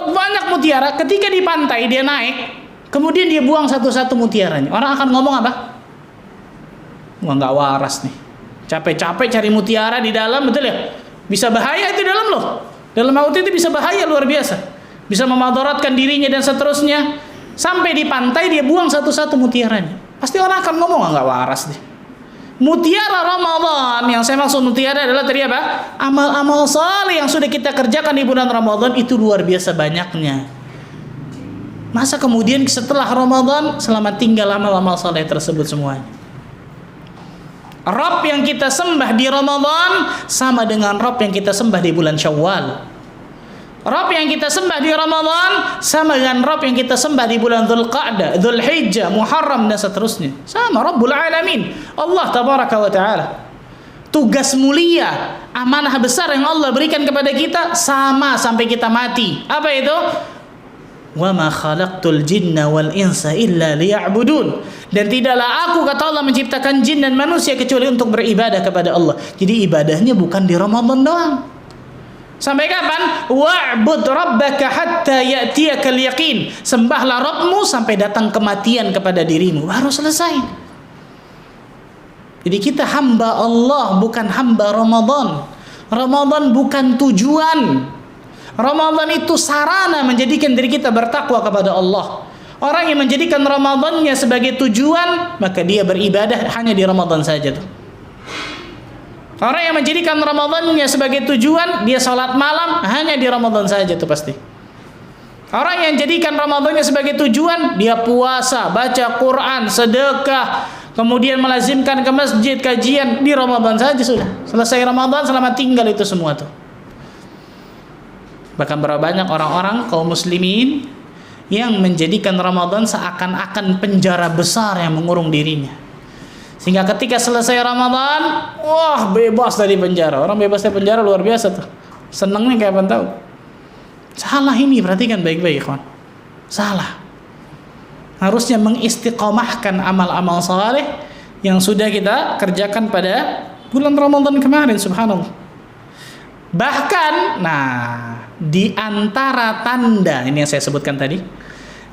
banyak mutiara. Ketika di pantai dia naik, kemudian dia buang satu-satu mutiaranya. Orang akan ngomong apa? Wah, nggak waras nih. Capek-capek cari mutiara di dalam, betul ya? Bisa bahaya itu dalam loh. Dalam laut itu bisa bahaya luar biasa. Bisa memadaratkan dirinya dan seterusnya. Sampai di pantai dia buang satu-satu mutiaranya. Pasti orang akan ngomong nggak waras nih. Mutiara Ramadan, yang saya maksud mutiara adalah tadi apa? Amal-amal saleh yang sudah kita kerjakan di bulan Ramadan itu luar biasa banyaknya. Masa kemudian setelah Ramadan selamat tinggal amal-amal saleh tersebut semuanya. Rabb yang kita sembah di Ramadan sama dengan Rabb yang kita sembah di bulan Syawal. Rabb yang kita sembah di Ramadan sama dengan Rabb yang kita sembah di bulan Dzulqa'dah, Dzulhijjah, Muharram dan seterusnya. Sama Rabbul Alamin, Allah tabaraka wa taala. Tugas mulia, amanah besar yang Allah berikan kepada kita sama sampai kita mati. Apa itu? Wa ma khalaqtul jinna wal insa illa liya'budun. Dan tidaklah aku, kata Allah, menciptakan jin dan manusia kecuali untuk beribadah kepada Allah. Jadi ibadahnya bukan di Ramadan doang. Sampai kapan? Wa'bud rabbaka hatta ya'tiyakal yaqin. Sembahlah Rabbmu sampai datang kematian kepada dirimu. Baru selesai. Jadi kita hamba Allah, bukan hamba Ramadan. Ramadan bukan tujuan. Ramadan itu sarana menjadikan diri kita bertakwa kepada Allah. Orang yang menjadikan Ramadannya sebagai tujuan, maka dia beribadah hanya di Ramadan saja tuh. Orang yang menjadikan Ramadannya sebagai tujuan, dia salat malam hanya di Ramadan saja tuh pasti. Orang yang jadikan Ramadannya sebagai tujuan, dia puasa, baca Quran, sedekah, kemudian melazimkan ke masjid, kajian di Ramadan saja sudah. Selesai Ramadan, selama tinggal itu semua tuh. Bahkan berapa banyak orang-orang kaum muslimin yang menjadikan Ramadan seakan-akan penjara besar yang mengurung dirinya. Sehingga ketika selesai Ramadan, wah, bebas dari penjara. Orang bebas dari penjara luar biasa tuh. Senangnya kayak apa tahu. Salah ini, perhatikan baik-baik, kawan. Salah. Harusnya mengistiqomahkan amal-amal saleh yang sudah kita kerjakan pada bulan Ramadan kemarin, subhanallah. Bahkan, di antara tanda, ini yang saya sebutkan tadi,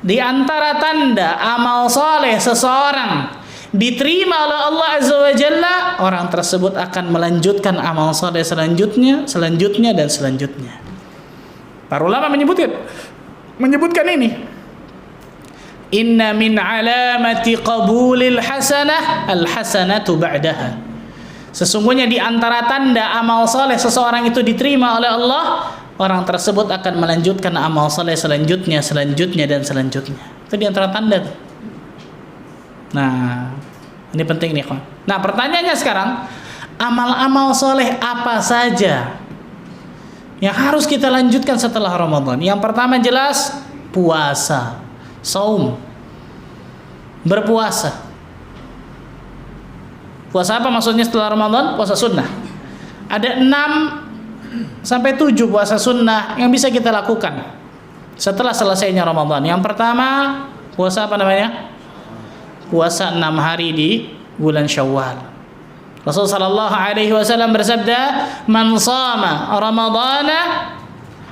di antara tanda amal saleh seseorang diterima oleh Allah Azza wa Jalla, orang tersebut akan melanjutkan amal saleh selanjutnya, dan selanjutnya. Para ulama menyebutkan ini. Inna min alamati qabulil hasanah al-hasanatu ba'daha. Sesungguhnya di antara tanda amal saleh seseorang itu diterima oleh Allah, orang tersebut akan melanjutkan amal saleh selanjutnya, dan selanjutnya. Itu di antara tanda. Nah, ini penting nih, kawan. Nah, pertanyaannya sekarang, amal-amal saleh apa saja yang harus kita lanjutkan setelah Ramadan? Yang pertama jelas puasa, saum, berpuasa. Puasa apa maksudnya setelah Ramadan? Puasa sunnah. Ada 6 sampai 7 puasa sunnah yang bisa kita lakukan setelah selesainya Ramadan. Yang pertama, puasa apa namanya? Puasa 6 hari di bulan Syawal. Rasulullah sallallahu alaihi wasallam bersabda, "Man shama Ramadana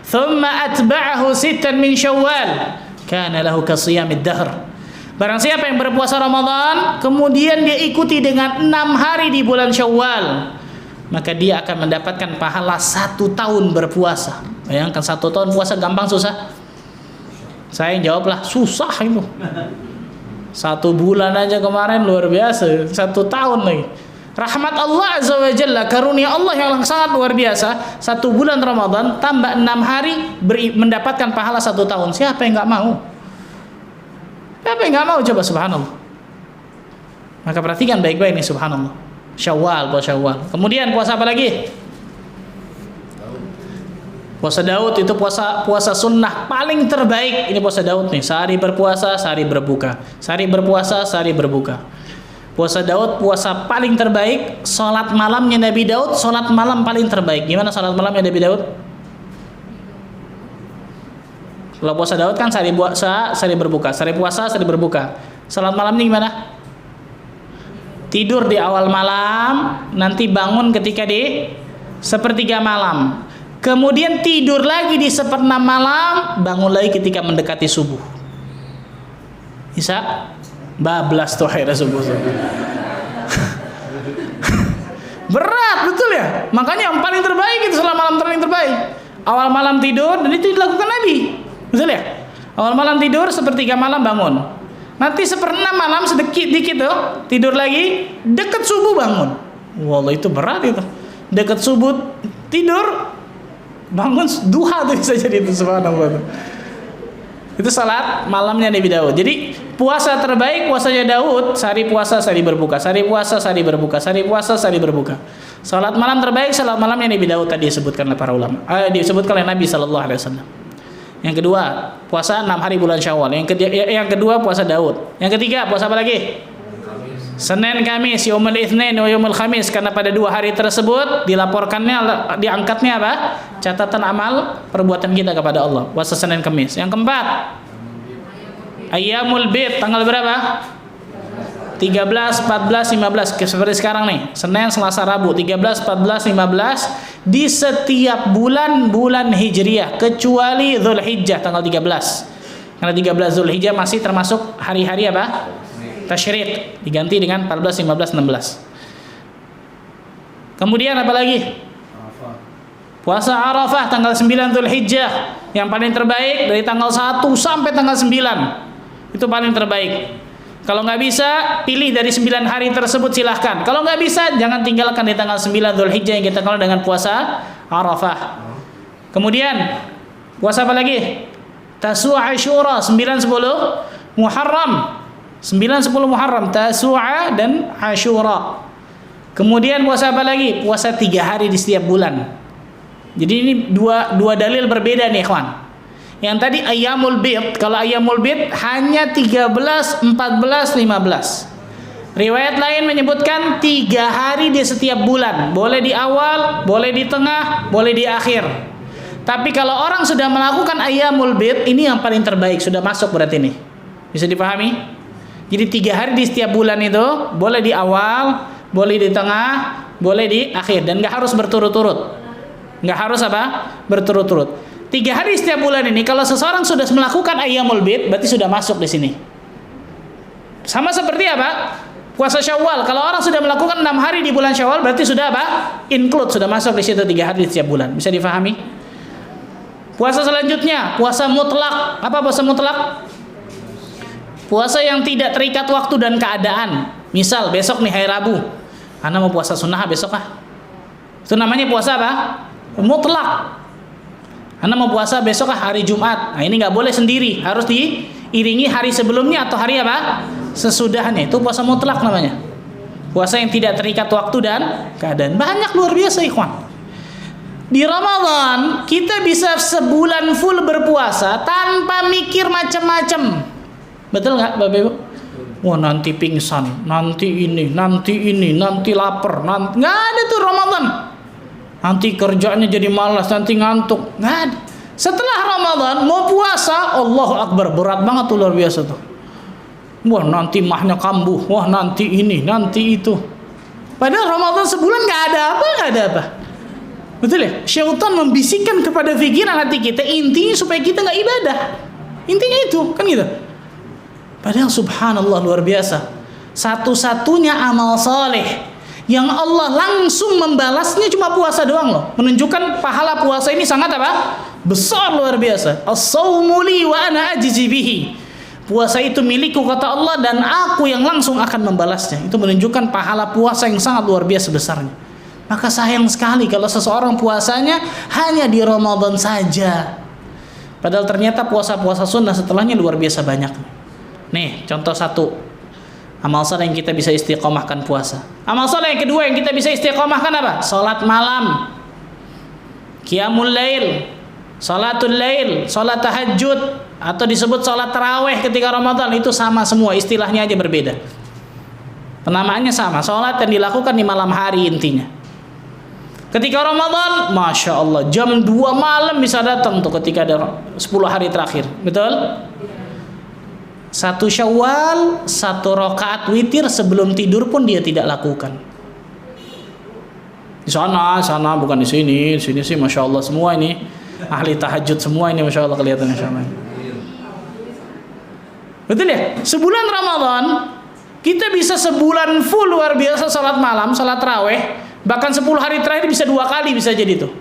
thumma atba'ahu 6 min Syawal, kana lahu ka shiyamid dahr." Barang siapa yang berpuasa Ramadan kemudian dia ikuti dengan 6 hari di bulan Syawal, maka dia akan mendapatkan pahala 1 tahun berpuasa. Bayangkan 1 tahun puasa gampang susah? Saya yang jawablah, susah itu. 1 bulan aja kemarin luar biasa, 1 tahun lagi. Rahmat Allah Azza wa Jalla, karunia Allah yang sangat luar biasa. 1 bulan Ramadan tambah 6 hari mendapatkan pahala 1 tahun. Siapa yang nggak mau? Siapa yang nggak mau coba, subhanallah. Maka perhatikan baik-baik nih, subhanallah. Syawal, puasa Syawal. Kemudian puasa apa lagi? Puasa Daud, itu puasa sunnah paling terbaik. Ini puasa Daud nih, sehari berpuasa, sehari berbuka. Sehari berpuasa, sehari berbuka. Puasa Daud puasa paling terbaik. Salat malamnya Nabi Daud, salat malam paling terbaik. Gimana salat malamnya Nabi Daud? Kalau puasa Daud kan sehari puasa, sehari berbuka. Sehari puasa, sehari berbuka. Salat malamnya gimana? Tidur di awal malam, nanti bangun ketika di sepertiga malam. Kemudian tidur lagi di 1/6 malam, bangun lagi ketika mendekati subuh. Bisa? Bablas tuh akhirnya subuh. Berat, betul ya? Makanya yang paling terbaik itu selama malam paling terbaik. Awal malam tidur, dan itu dilakukan Nabi. Betul ya? Awal malam tidur, sepertiga malam bangun. Nanti 1/6 malam sedikit tuh, tidur lagi, dekat subuh bangun. Wallah itu berat itu. Dekat subuh tidur, bangun duha tuh bisa jadi itu, subhanallah. Itu salat malamnya Nabi Daud. Jadi puasa terbaik puasanya Daud, sehari puasa, sehari berbuka, sehari puasa, sehari berbuka, sehari puasa, sehari berbuka. Salat malam terbaik salat malamnya Nabi Daud tadi disebutkan oleh para ulama. Disebutkan oleh Nabi sallallahu alaihi wasallam. Yang kedua, puasa 6 hari bulan Syawal. Yang kedua puasa Daud. Yang ketiga, puasa apa lagi? Senin, Kamis, Yaumul Itsnin wa Yaumul Khamis, karena pada 2 hari tersebut diangkatnya apa? Catatan amal perbuatan kita kepada Allah. Puasa Senin, Kamis. Yang keempat, Ayyamul Bid, tanggal berapa? 13, 14, 15 seperti sekarang nih. Senin, Selasa, Rabu, 13, 14, 15 di setiap bulan Hijriah kecuali Dzulhijjah tanggal 13. Karena 13 Dzulhijjah masih termasuk hari-hari apa? Tasyrik, diganti dengan 14, 15, 16. Kemudian apa lagi? Puasa Arafah tanggal 9 Dzulhijjah, yang paling terbaik dari tanggal 1 sampai tanggal 9. Itu paling terbaik. Kalau nggak bisa, pilih dari 9 hari tersebut silahkan. Kalau nggak bisa, jangan tinggalkan di tanggal 9 Dzulhijjah yang kita kenal dengan puasa Arafah. Kemudian puasa apa lagi? Tasu'a, Asyura, 9, 10 Muharram. 9, 10 Muharram, Tasu'a dan Asyura. Kemudian puasa apa lagi? Puasa 3 hari di setiap bulan. Jadi ini dua dalil berbeda nih, ikhwan. Yang tadi Ayyamul Bid, kalau Ayyamul Bid hanya 13, 14, 15. Riwayat lain menyebutkan 3 hari di setiap bulan. Boleh di awal, boleh di tengah, boleh di akhir. Tapi kalau orang sudah melakukan Ayyamul Bid, ini yang paling terbaik, sudah masuk berarti nih. Bisa dipahami? Jadi 3 hari di setiap bulan itu boleh di awal, boleh di tengah, boleh di akhir, dan nggak harus berturut-turut. Nggak harus apa? Berturut-turut. 3 hari setiap bulan ini, kalau seseorang sudah melakukan Ayyamul Bid, berarti sudah masuk di sini. Sama seperti apa? Puasa Syawal. Kalau orang sudah melakukan 6 hari di bulan Syawal, berarti sudah apa? Include, sudah masuk di situ 3 hari setiap bulan. Bisa difahami? Puasa selanjutnya, puasa mutlak. Apa puasa mutlak? Puasa yang tidak terikat waktu dan keadaan. Misal besok nih hari Rabu, Anda mau puasa sunnah besok ah. Itu namanya puasa apa? Mutlak. Anda mau puasa besok hari Jumat. Nah, ini nggak boleh sendiri, harus diiringi hari sebelumnya atau hari apa? Sesudahnya. Itu puasa mutlak namanya. Puasa yang tidak terikat waktu dan keadaan. Banyak, luar biasa, ikhwan. Di Ramadan kita bisa sebulan full berpuasa tanpa mikir macam-macam. Betul nggak, Bapak Ibu? Wah, nanti pingsan, nanti ini, nanti lapar, nanti nggak ada tuh Ramadan. Nanti kerjanya jadi malas, nanti ngantuk. Nggak ada. Setelah Ramadan mau puasa, Allahu Akbar, berat banget tuh, luar biasa tuh. Wah, nanti mahnya kambuh, wah nanti ini, nanti itu. Padahal Ramadan sebulan nggak ada apa. Betul ya? Syaitan membisikkan kepada pikiran hati kita, intinya supaya kita nggak ibadah. Intinya itu, kan gitu. Padahal subhanallah, luar biasa. Satu-satunya amal saleh yang Allah langsung membalasnya cuma puasa doang loh. Menunjukkan pahala puasa ini sangat apa? Besar, luar biasa. As-shaumu li wa ana ajzi bihi. Puasa itu milikku kata Allah dan aku yang langsung akan membalasnya. Itu menunjukkan pahala puasa yang sangat luar biasa besarnya. Maka sayang sekali kalau seseorang puasanya hanya di Ramadan saja. Padahal ternyata puasa-puasa sunnah setelahnya luar biasa banyak. Nih, contoh satu. Amal saleh yang kita bisa istiqomahkan puasa. Amal saleh yang kedua yang kita bisa istiqomahkan apa? Salat malam, qiyamul lail, salatul lail, salat tahajud, atau disebut salat tarawih ketika Ramadan. Itu sama semua, istilahnya aja berbeda. Penamaannya sama, salat yang dilakukan di malam hari intinya. Ketika Ramadan, Masya Allah, jam 2 malam bisa datang tuh ketika ada 10 hari terakhir. Betul? 1 Syawal, 1 rakaat witir sebelum tidur pun dia tidak lakukan. Di sana bukan di sini. Di sini sih Masya Allah semua ini ahli tahajud semua ini, Masya Allah kelihatan, Masya Allah. Betul ya? Sebulan Ramadan kita bisa sebulan full luar biasa salat malam, salat tarawih, bahkan 10 hari terakhir bisa 2 kali bisa jadi tuh.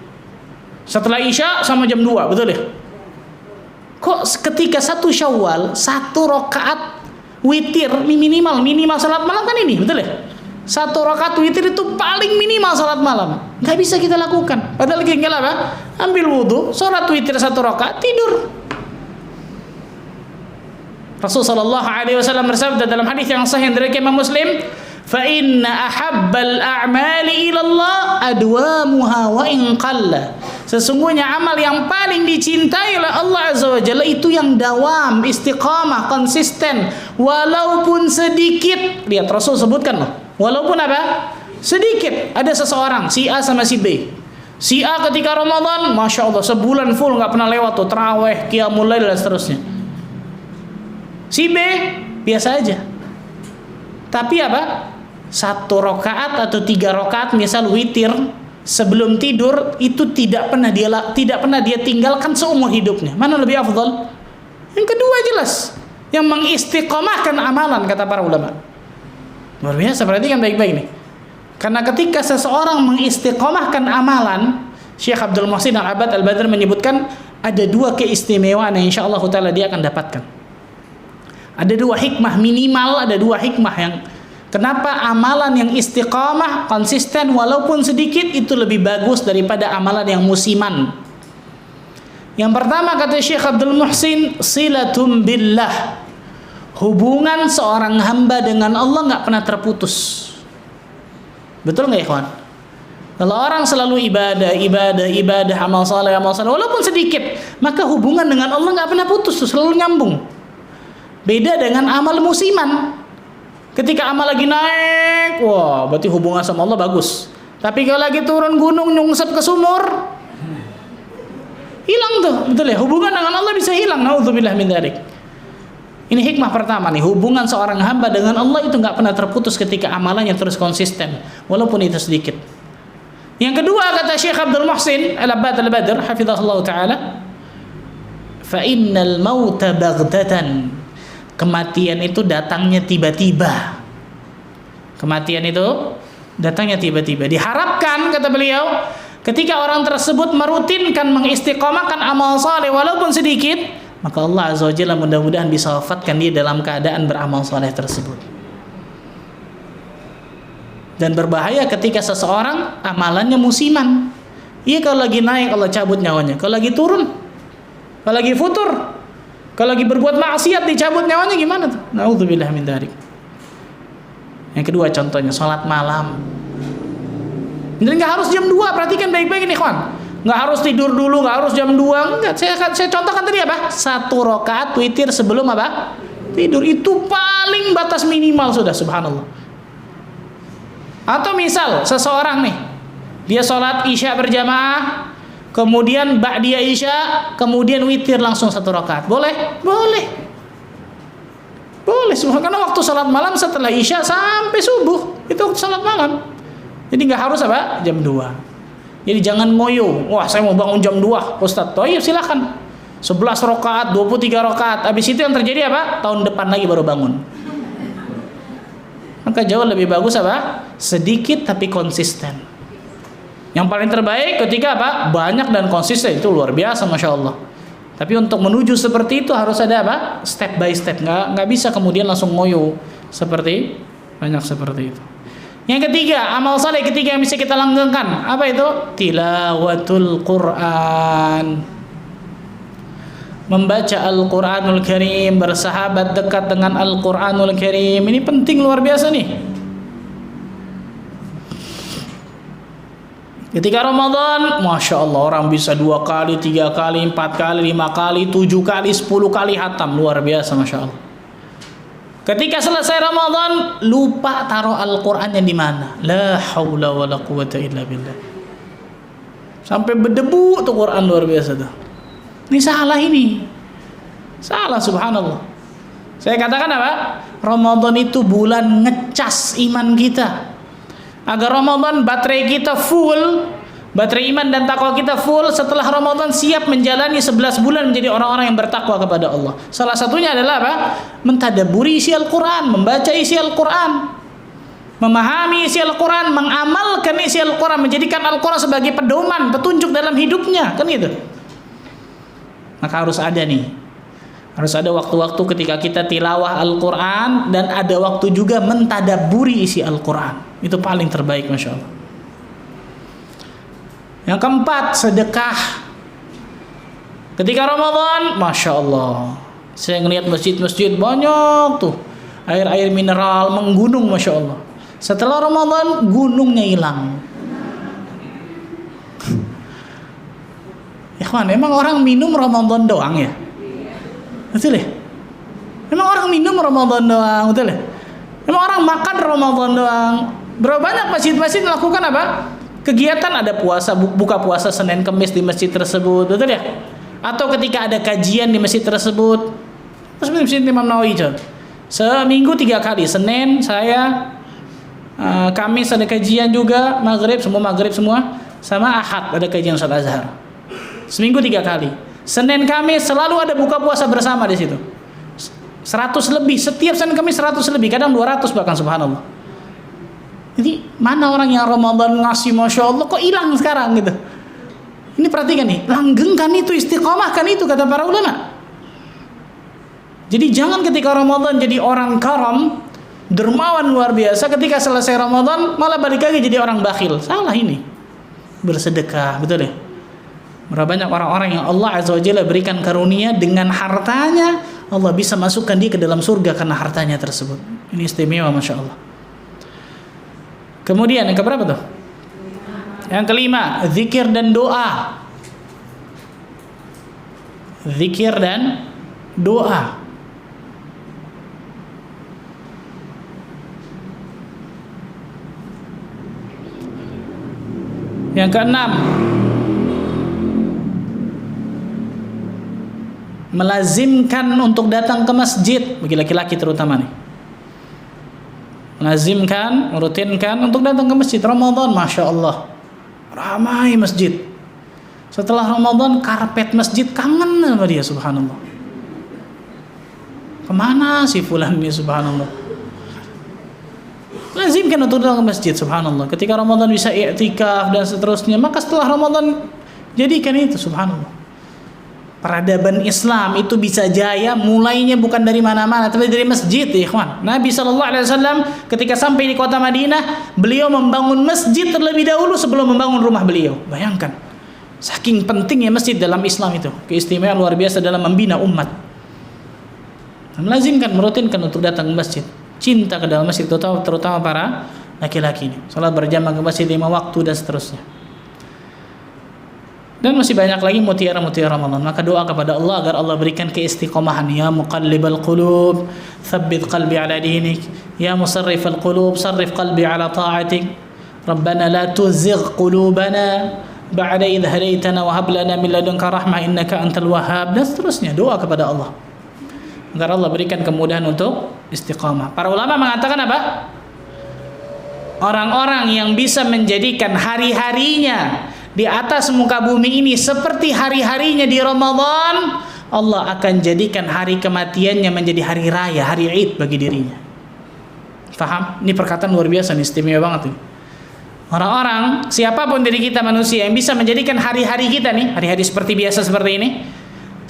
Setelah Isya sama jam 2, betul ya? Kok ketika 1 Syawal 1 rakaat witir minimal salat malam kan ini, betul ya? 1 rakaat witir itu paling minimal salat malam. Nggak bisa kita lakukan. Padahal tinggal apa? Ambil wudu, salat witir 1 rakaat, tidur. Rasulullah SAW bersabda dalam hadis yang sahih dari Imam Muslim, "Fa inna ahabbal a'mali ila Allah adwamuha wa in qalla." Sesungguhnya amal yang paling dicintai oleh Allah Azza wa Jalla itu yang dawam, istiqamah, konsisten, walaupun sedikit. Lihat Rasul sebutkan loh, walaupun apa? Sedikit. Ada seseorang, si A sama si B. Si A ketika Ramadan, Masya Allah, sebulan full nggak pernah lewat tuh, taraweh, qiyamul lail dan seterusnya. Si B biasa aja. Tapi apa? 1 rakaat atau 3 rakaat misal witir sebelum tidur itu tidak pernah dia tinggalkan seumur hidupnya. Mana lebih afdal? Yang kedua jelas, yang mengistiqomahkan amalan kata para ulama. Luar biasa, perhatikan baik-baik nih. Karena ketika seseorang mengistiqomahkan amalan, Syekh Abdul Muhsin Al-Abbad Al-Badr menyebutkan ada 2 keistimewaan yang insyaallah taala dia akan dapatkan. Ada 2 hikmah, minimal ada 2 hikmah yang kenapa amalan yang istiqamah, konsisten walaupun sedikit itu lebih bagus daripada amalan yang musiman. Yang pertama kata Syekh Abdul Muhsin, silatum billah. Hubungan seorang hamba dengan Allah nggak pernah terputus. Betul nggak ikhwan? Kalau orang selalu ibadah, amal saleh, walaupun sedikit, maka hubungan dengan Allah nggak pernah putus, selalu nyambung. Beda dengan amal musiman. Ketika amal lagi naik, wah berarti hubungan sama Allah bagus. Tapi kalau lagi turun gunung nyungsep ke sumur, hilang tuh, betul ya? Hubungan dengan Allah bisa hilang. Nauzubillah min dzalik. Ini hikmah pertama nih, hubungan seorang hamba dengan Allah itu nggak pernah terputus ketika amalannya terus konsisten, walaupun itu sedikit. Yang kedua kata Syekh Abdul Muhsin Al-Abbad Al-Badr, hafizahullah taala, fa innal mauta baghtatan. Kematian itu datangnya tiba-tiba. Kematian itu datangnya tiba-tiba. Diharapkan kata beliau, ketika orang tersebut merutinkan mengistiqomahkan amal saleh walaupun sedikit, maka Allah Azza wa Jalla mudah-mudahan bisa wafatkan dia dalam keadaan beramal saleh tersebut. Dan berbahaya ketika seseorang amalannya musiman. Iya, kalau lagi naik Allah cabut nyawanya, kalau lagi turun, kalau lagi futur, kalau lagi berbuat maksiat dicabut nyawanya, gimana tuh? Nauzubillah min dzalik. Yang kedua contohnya salat malam. Dan nggak harus jam 2, perhatikan baik-baik ini kawan. Nggak harus tidur dulu, nggak harus jam 2, enggak. Saya contohkan tadi apa? 1 rakaat witir sebelum apa? Tidur, itu paling batas minimal sudah, subhanallah. Atau misal seseorang nih, dia sholat isya berjamaah, kemudian ba'diyah isya, kemudian witir langsung 1 rakaat. Boleh? Boleh. Boleh, karena waktu sholat malam setelah isya sampai subuh, itu waktu sholat malam. Jadi nggak harus apa? Jam 2. Jadi jangan ngoyo, wah saya mau bangun jam 2 Ustaz, toh iya silakan 11 rakaat, 23 rakaat, habis itu yang terjadi apa? Tahun depan lagi baru bangun. Maka jauh lebih bagus apa? Sedikit tapi konsisten. Yang paling terbaik ketika apa? Banyak dan konsisten, itu luar biasa, Masya Allah. Tapi untuk menuju seperti itu harus ada apa? Step by step, nggak bisa kemudian langsung ngoyo seperti banyak seperti itu. Yang ketiga, amal saleh ketiga yang bisa kita langgengkan, apa itu? Tilawatul Quran. Membaca Al-Quranul Karim, bersahabat dekat dengan Al-Quranul Karim. Ini penting luar biasa nih. Ketika Ramadan, Masya Allah, orang bisa 2 kali, 3 kali, 4 kali, 5 kali, 7 kali, 10 kali hatam. Luar biasa, Masya Allah. Ketika selesai Ramadan, lupa taruh Al-Qurannya di mana. La haula wa la quwata illa billah. Sampai berdebu tuh Quran, luar biasa tuh. Ini salah ini. Salah, subhanallah. Saya katakan apa? Ramadan itu bulan ngecas iman kita. Agar Ramadan baterai kita full, baterai iman dan takwa kita full, setelah Ramadan siap menjalani 11 bulan menjadi orang-orang yang bertakwa kepada Allah. Salah satunya adalah apa? Mentadabburi isi Al-Quran, membaca isi Al-Quran, memahami isi Al-Quran, mengamalkan isi Al-Quran, menjadikan Al-Quran sebagai pedoman, petunjuk dalam hidupnya, kan gitu. Maka harus ada nih, harus ada waktu-waktu ketika kita tilawah Al-Quran, dan ada waktu juga mentadabburi isi Al-Quran. Itu paling terbaik, Masya Allah. Yang keempat, sedekah. Ketika Ramadan, Masya Allah, Saya ngelihat masjid-masjid banyak tuh air-air mineral menggunung, masya Allah. Setelah Ramadan gunungnya hilang. Ikhwan, emang orang minum Ramadan doang ya? Betul ya? Emang orang minum Ramadan doang, betul ya? Emang orang makan Ramadan doang? Berapa banyak masjid-masjid melakukan apa? Kegiatan, ada puasa, buka puasa Senin Kamis di masjid tersebut, betul ya? Atau ketika ada kajian di masjid tersebut, seperti Masjid Imam Nawawi, seminggu 3 kali, Senin saya, Kamis ada kajian juga, Maghrib semua, sama Ahad ada kajian Ustaz Azhar. Seminggu 3 kali. Senin Kamis selalu ada buka puasa bersama di situ. 100 lebih, setiap Senin Kamis 100 lebih, kadang 200 bahkan, subhanallah. Jadi mana orang yang Ramadan ngasih masya Allah kok hilang sekarang gitu. Ini perhatikan nih, langgengkan itu, istiqomahkan itu, kata para ulama. Jadi jangan ketika Ramadan jadi orang karam, dermawan luar biasa, ketika selesai Ramadan malah balik lagi jadi orang bakhil. Salah ini. Bersedekah, betul ya? Berapa banyak orang-orang yang Allah Azza wa Jalla berikan karunia, dengan hartanya Allah bisa masukkan dia ke dalam surga karena hartanya tersebut. Ini istimewa, masya Allah. Kemudian yang keberapa tuh? Yang kelima, zikir dan doa. Zikir dan doa. Yang keenam, melazimkan untuk datang ke masjid, bagi laki-laki terutama nih. Melazimkan, merutinkan untuk datang ke masjid. Ramadan, masya Allah, ramai masjid. Setelah Ramadan, karpet masjid kangen sama dia, subhanallah. Kemana si fulan ini, subhanallah. Lazimkan untuk datang ke masjid, subhanallah. Ketika Ramadan bisa i'tikaf dan seterusnya, maka setelah Ramadan jadikan itu, subhanallah. Peradaban Islam itu bisa jaya mulainya bukan dari mana-mana, tapi dari masjid, ya ikhwan. Nabi SAW ketika sampai di kota Madinah, beliau membangun masjid terlebih dahulu sebelum membangun rumah beliau. Bayangkan, saking pentingnya masjid dalam Islam itu, keistimewaan luar biasa dalam membina umat. Melazimkan, merutinkan untuk datang ke masjid, cinta ke dalam masjid, terutama para laki-laki ini. Salat berjamaah ke masjid 5 waktu dan seterusnya. Dan masih banyak lagi mutiara-mutiara Ramadan. Maka doa kepada Allah agar Allah berikan keistiqomahan. Ya muqallibal qulub, tsabbit qalbi ala dinik. Ya musarrifal qulub, sarrif qalbi ala ta'atik. Rabbana la tuzigh qulubana ba'da idh hadaitana wa hab lana min ladunka rahmah innaka antal wahhab. Dan seterusnya, doa kepada Allah agar Allah berikan kemudahan untuk istiqamah. Para ulama mengatakan apa? Orang-orang yang bisa menjadikan hari-harinya di atas muka bumi ini seperti hari-harinya di Ramadan, Allah akan jadikan hari kematiannya menjadi hari raya, hari Id bagi dirinya. Faham? Ini perkataan luar biasa nih, istimewa banget nih. Orang-orang, siapapun dari kita manusia yang bisa menjadikan hari-hari kita nih, hari-hari seperti biasa seperti ini,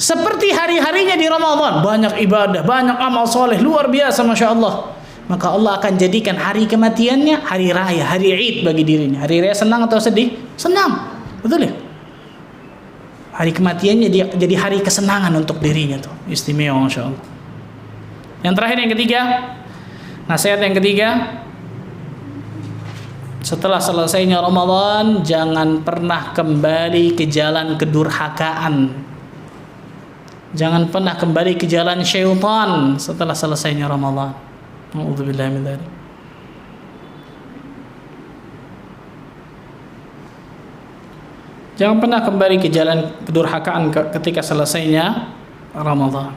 seperti hari-harinya di Ramadan, banyak ibadah, banyak amal soleh, luar biasa, masya Allah. Maka Allah akan jadikan hari kematiannya hari raya, hari Id bagi dirinya. Hari raya senang atau sedih? Senang, betul ya? Hari kematiannya jadi hari kesenangan untuk dirinya tuh, istimewa, masya Allah. Yang terakhir, yang ketiga, nasihat yang ketiga, setelah selesainya Ramadan, jangan pernah kembali ke jalan kedurhakaan. Jangan pernah kembali ke jalan syaitan setelah selesainya Ramadan. A'udzubillahi min dzalik. Jangan pernah kembali ke jalan kedurhakaan ketika selesainya Ramadan.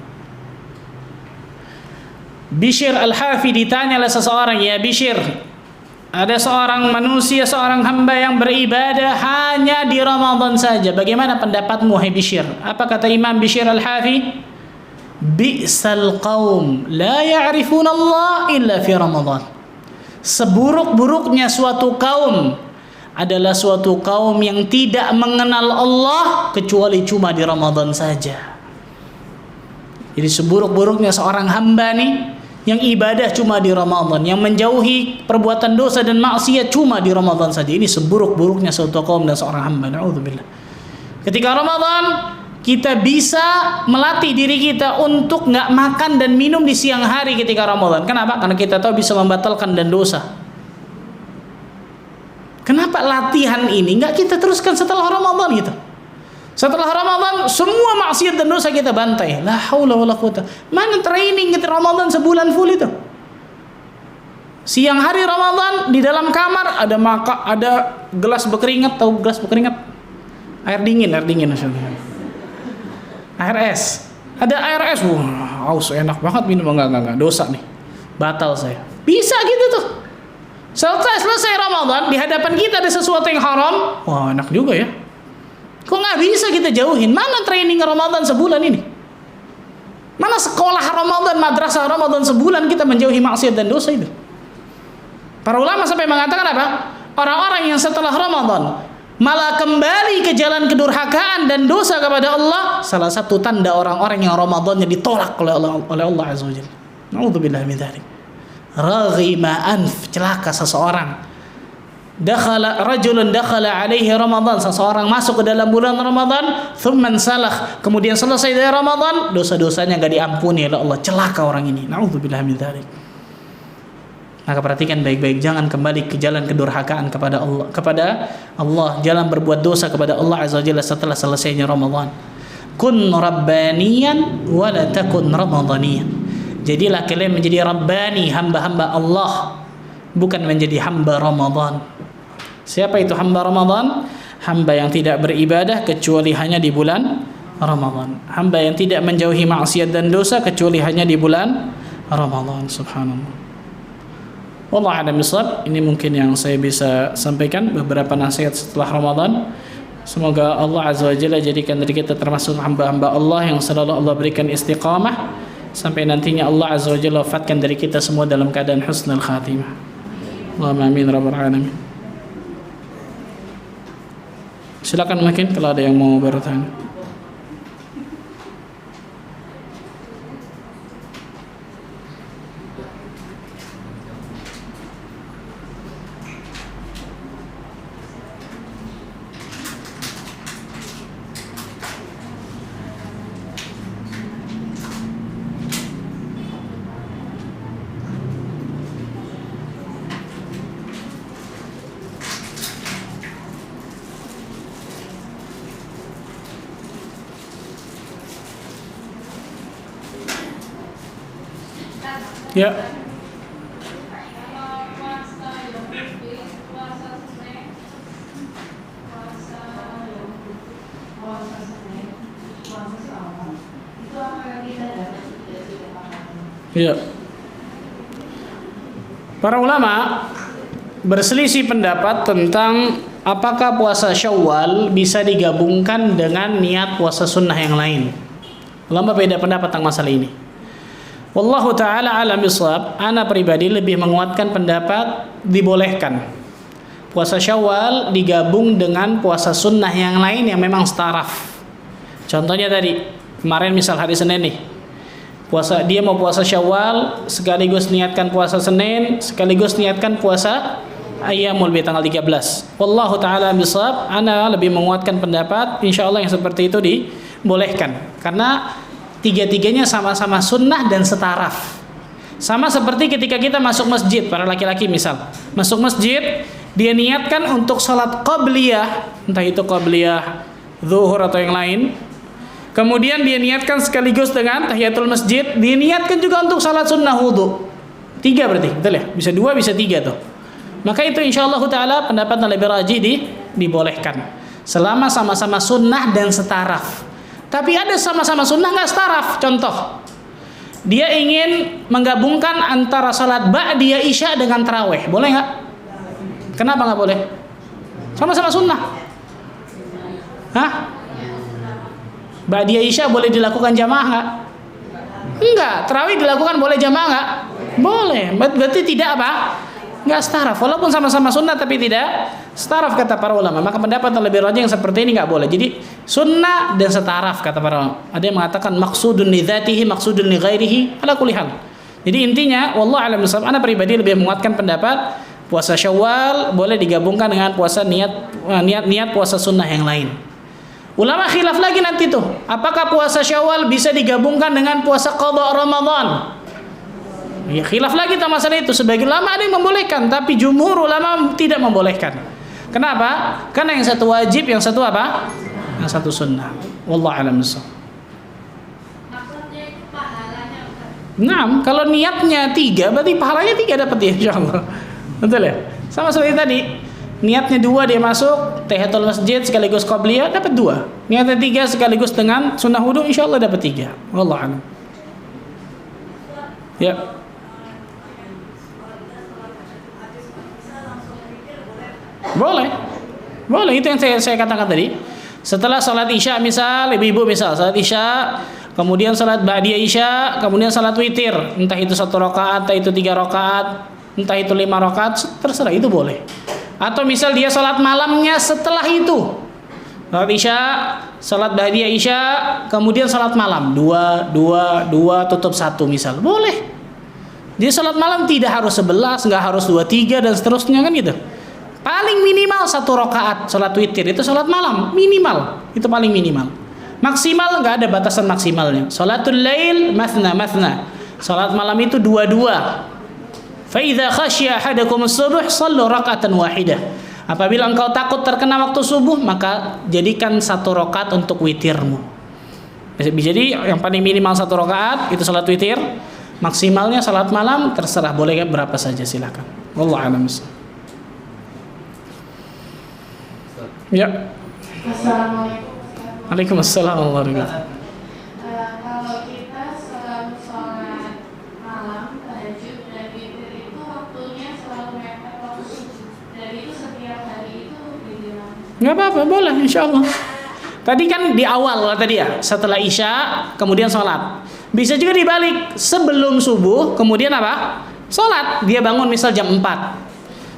Bishr Al-Hafi ditanya oleh seseorang, ya Bishr, ada seorang manusia, seorang hamba yang beribadah hanya di Ramadan saja. Bagaimana pendapatmu, hai Bishr? Apa kata Imam Bishr Al-Hafi? Bi'sal qaum la ya'rifuna Allah illa fi Ramadan. Seburuk-buruknya suatu kaum adalah suatu kaum yang tidak mengenal Allah kecuali cuma di Ramadan saja. Jadi seburuk-buruknya seorang hamba nih, yang ibadah cuma di Ramadan, yang menjauhi perbuatan dosa dan maksiat cuma di Ramadan saja. Ini seburuk-buruknya suatu kaum dan seorang hamba. Na'udzubillah. Ketika Ramadan, kita bisa melatih diri kita untuk nggak makan dan minum di siang hari ketika Ramadan. Kenapa? Karena kita tahu bisa membatalkan dan dosa. Kenapa latihan ini nggak kita teruskan setelah Ramadan gitu? Setelah Ramadan semua maksiat dan dosa kita bantai. La haula wala quwata. Mana training kita Ramadan sebulan full itu? Siang hari Ramadan di dalam kamar ada gelas berkeringat, tahu gelas berkeringat? Air dingin maksudnya. Air es. Ada air es. Wah, haus enak banget minum. Enggak, dosa nih. Batal saya. Bisa gitu tuh. Selesai Ramadan di hadapan kita ada sesuatu yang haram. Wah, enak juga ya. Kok nggak bisa kita jauhin? Mana training Ramadan sebulan ini? Mana sekolah Ramadan, madrasah Ramadan sebulan kita menjauhi maksiat dan dosa itu? Para ulama sampai mengatakan apa? Orang-orang yang setelah Ramadan malah kembali ke jalan kedurhakaan dan dosa kepada Allah, salah satu tanda orang-orang yang Ramadannya ditolak oleh Allah Azza wa Jalla. Na'udzubillah min dzalik. Raghima anf, celaka seseorang. Rajulun dakhala alaihi Ramadan, seseorang masuk ke dalam bulan Ramadan, thumman salah, kemudian selesai dari Ramadan, dosa-dosanya enggak diampuni oleh Allah. Celaka orang ini. Na'udzubillah min dzalik. Maka perhatikan baik-baik, jangan kembali ke jalan kedurhakaan kepada Allah, jalan berbuat dosa kepada Allah Azza wa Jalla setelah selesainya Ramadan. Kun rabbaniyan wa la takun ramadaniyan. Jadilah kalian menjadi rabbani, hamba-hamba Allah, bukan menjadi hamba Ramadan. Siapa itu hamba Ramadan? Hamba yang tidak beribadah kecuali hanya di bulan Ramadan. Hamba yang tidak menjauhi maksiat dan dosa kecuali hanya di bulan Ramadan. Subhanallah. Wallahu a'lam bishawab. Ini mungkin yang saya bisa sampaikan, beberapa nasihat setelah Ramadan. Semoga Allah Azza wa Jalla jadikan diri kita termasuk hamba-hamba Allah yang selalu Allah berikan istiqamah sampai nantinya Allah Azza wa Jalla wafatkan dari kita semua dalam keadaan husnul khatimah. Allahumma amin rabbal alamin. Silakan mungkin kalau ada yang mau bertanya. Ya. Ya. Para ulama berselisih pendapat tentang apakah puasa Syawal bisa digabungkan dengan niat puasa sunnah yang lain. Ulama beda pendapat tentang masalah ini. Wallahu ta'ala alam bishawab. Ana pribadi lebih menguatkan pendapat dibolehkan puasa Syawal digabung dengan puasa sunnah yang lain yang memang setaraf. Contohnya tadi kemarin misal hari Senin nih, dia mau puasa Syawal sekaligus niatkan puasa Senin sekaligus niatkan puasa Ayyamul Bid tanggal 13. Wallahu ta'ala bishawab. Ana lebih menguatkan pendapat insyaallah yang seperti itu dibolehkan karena tiga-tiganya sama-sama sunnah dan setaraf. Sama seperti ketika kita masuk masjid, para laki-laki misal masuk masjid, dia niatkan untuk salat qabliyah, entah itu qabliyah zuhur atau yang lain, kemudian dia niatkan sekaligus dengan tahiyatul masjid, dia niatkan juga untuk salat sunnah wudu. 3 berarti, betul ya? Bisa 2, bisa 3 tuh. Maka itu insyaallah ta'ala pendapat yang lebih rajih dibolehkan selama sama-sama sunnah dan setaraf. Tapi ada sama-sama sunnah nggak setaraf. Contoh, dia ingin menggabungkan antara salat ba'diyah isya dengan tarawih, boleh nggak? Kenapa nggak boleh? Sama-sama sunnah. Hah? Ba'diyah isya boleh dilakukan jamaah nggak? Enggak. Tarawih dilakukan boleh jamaah nggak? Boleh. Berarti tidak apa? Nggak setaraf. Walaupun sama-sama sunnah tapi tidak setaraf kata para ulama. Maka pendapat yang lebih rajih yang seperti ini nggak boleh. Jadi sunnah dan setaraf kata para ulama. Ada yang mengatakan maksudun li dzatihi, maksudun li ghairihi, ala kulli hal. Jadi intinya wallahu a'lam bishawab, ana pribadi lebih menguatkan pendapat puasa Syawal boleh digabungkan dengan puasa niat puasa sunnah yang lain. Ulama khilaf lagi nanti tuh, apakah puasa Syawal bisa digabungkan dengan puasa qadha Ramadan? Ya, khilaf lagi tentang masalah itu. Sebagian ulama ada yang membolehkan, tapi jumhur ulama tidak membolehkan. Kenapa? Karena yang satu wajib, yang satu apa? Yang satu sunnah. Wallahu a'lam bishawab. Maksudnya itu pahalanya Ustaz. Nah, kalau niatnya 3, berarti pahalanya 3 dapat dia insyaallah. Betul ya? Sama seperti tadi. Niatnya 2 dia masuk tahiyatul masjid sekaligus qabliyah dapat 2. Niatnya 3 sekaligus dengan sunnah wudu insyaallah dapat 3. Wallahu a'lam. Ya. Boleh. Boleh, itu yang saya katakan tadi. Setelah salat Isya misal, ibu-ibu misal salat Isya, kemudian salat ba'diyah Isya, kemudian salat witir, entah itu 1 rakaat, entah itu 3 rakaat, entah itu 5 rakaat, terserah, itu boleh. Atau misal dia salat malamnya setelah itu, salat Isya, salat ba'diyah Isya, kemudian salat malam 2 tutup 1 misal, boleh. Dia salat malam tidak harus 11, nggak harus 2, 3 dan seterusnya kan gitu. Paling minimal 1 rakaat salat witir itu salat malam minimal, itu paling minimal. Maksimal nggak ada batasan maksimalnya. Salatul lail mathna mathna, salat malam itu 2. Fa idza khasyiya ahadakum as-subh shallu raka'atan wahidah. Apabila engkau takut terkena waktu subuh, maka jadikan 1 rakaat untuk witirmu. Jadi yang paling minimal 1 rakaat itu salat witir, maksimalnya salat malam terserah, boleh berapa saja silakan. Wallahu a'lam. Ya. Assalamualaikum. Waalaikumsalam warahmatullahi wabarakatuh. Kalau kita selalu sholat malam, tahajud dan witir itu waktunya selalu mepet waktu subuh. Dan itu setiap hari itu dibilang. Nggak apa-apa, boleh insyaallah. Tadi kan di awal tadi ya, setelah Isya kemudian sholat. Bisa juga dibalik, sebelum subuh kemudian apa? Sholat. Dia bangun misal jam 4.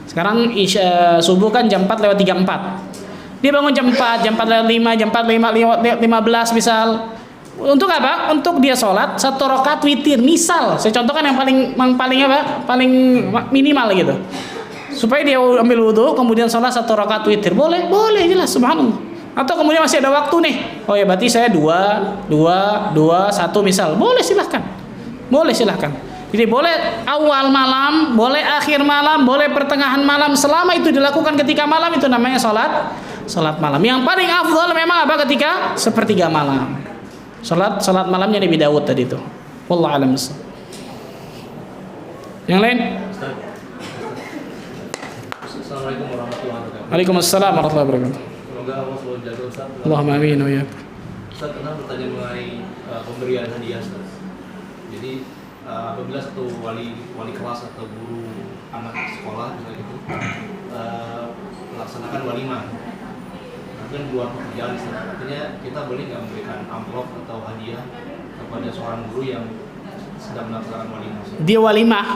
Sekarang Isya subuh kan jam 4 lewat 34. Dia bangun jam 4 lewat 5, jam 4 lewat 15 misal. Untuk apa? Untuk dia sholat 1 rakaat witir misal. Saya contohkan yang paling apa? Paling minimal gitu. Supaya dia ambil wudu kemudian sholat 1 rakaat witir. Boleh jelas, subhanallah. Atau kemudian masih ada waktu nih. Oh ya berarti saya 2, 1 misal. Boleh silahkan. Jadi boleh awal malam, boleh akhir malam, boleh pertengahan malam. Selama itu dilakukan ketika malam itu namanya salat malam. Yang paling afdal memang apa ketika sepertiga malam. Salat malamnya Nabi Daud tadi itu. Wallahu a'lam bishawab. Yang lain? Assalamualaikum warahmatullahi wabarakatuh. Waalaikumsalam warahmatullahi wabarakatuh. Semoga Allah selalu jaga Ustaz. Allahumma amin wa iyyakum. Ustaz pernah bertanya mengenai pemberian hadiah Ustaz. Jadi apabila satu wali kelas atau guru anak sekolah misalnya gitu melaksanakan walimah, kan luar pekerjaan Ustaz. Artinya kita boleh nggak memberikan amplop atau hadiah kepada seorang guru yang sedang melaksanakan walimah Ustaz? Dia walimah.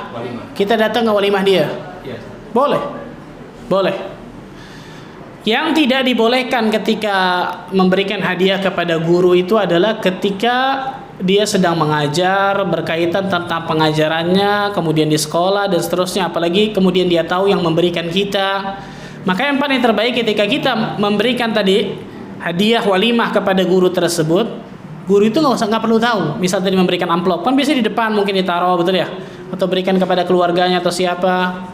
Kita datang ke walimah dia. Iya Ustaz. Boleh. Yang tidak dibolehkan ketika memberikan hadiah kepada guru itu adalah ketika dia sedang mengajar, berkaitan tentang pengajarannya, kemudian di sekolah dan seterusnya, apalagi kemudian dia tahu yang memberikan kita. Maka yang paling terbaik ketika kita memberikan tadi hadiah walimah kepada guru tersebut, guru itu nggak perlu tahu. Misal tadi memberikan amplop, kan biasanya di depan mungkin ditaruh, betul ya? Atau berikan kepada keluarganya atau siapa.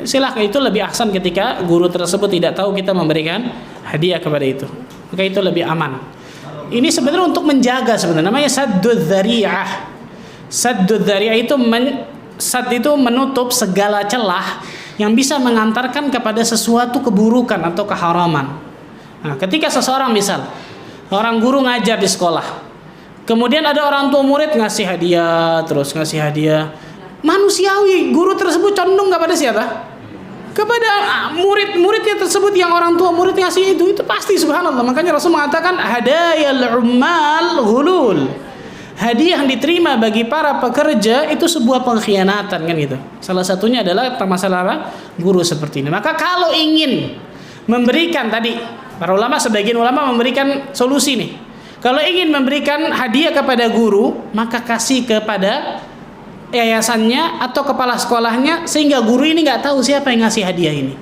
Silahkan, itu lebih ahsan ketika guru tersebut tidak tahu kita memberikan hadiah kepada itu. Maka itu lebih aman. Ini sebenarnya untuk menjaga, sebenarnya namanya saddud dzari'ah. Saddud dzari'ah itu itu menutup segala celah yang bisa mengantarkan kepada sesuatu keburukan atau keharaman. Nah, ketika seseorang misal orang guru ngajar di sekolah, kemudian ada orang tua murid ngasih hadiah, manusiawi guru tersebut condong kepada siapa? Kepada murid-muridnya tersebut, yang orang tua murid ngasih itu pasti subhanallah. Makanya Rasul mengatakan hadayal ummal ghulul. Hadiah yang diterima bagi para pekerja itu sebuah pengkhianatan kan gitu. Salah satunya adalah masalah apa? Guru seperti ini. Maka kalau ingin memberikan tadi, para ulama, sebagian ulama memberikan solusi nih. Kalau ingin memberikan hadiah kepada guru, maka kasih kepada yayasannya atau kepala sekolahnya, sehingga guru ini nggak tahu siapa yang ngasih hadiah ini.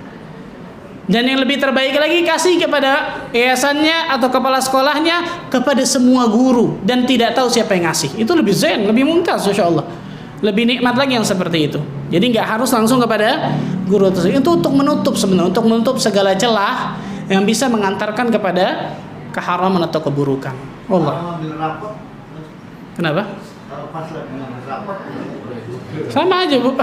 Dan yang lebih terbaik lagi, kasih kepada yayasannya atau kepala sekolahnya, kepada semua guru, dan tidak tahu siapa yang ngasih. Itu lebih zen, lebih mumtaz, insya Allah. Lebih nikmat lagi yang seperti itu. Jadi nggak harus langsung kepada guru tersebut. Itu untuk menutup sebenarnya, untuk menutup segala celah yang bisa mengantarkan kepada keharaman atau keburukan. Allah. Kenapa? Sama aja, Bu.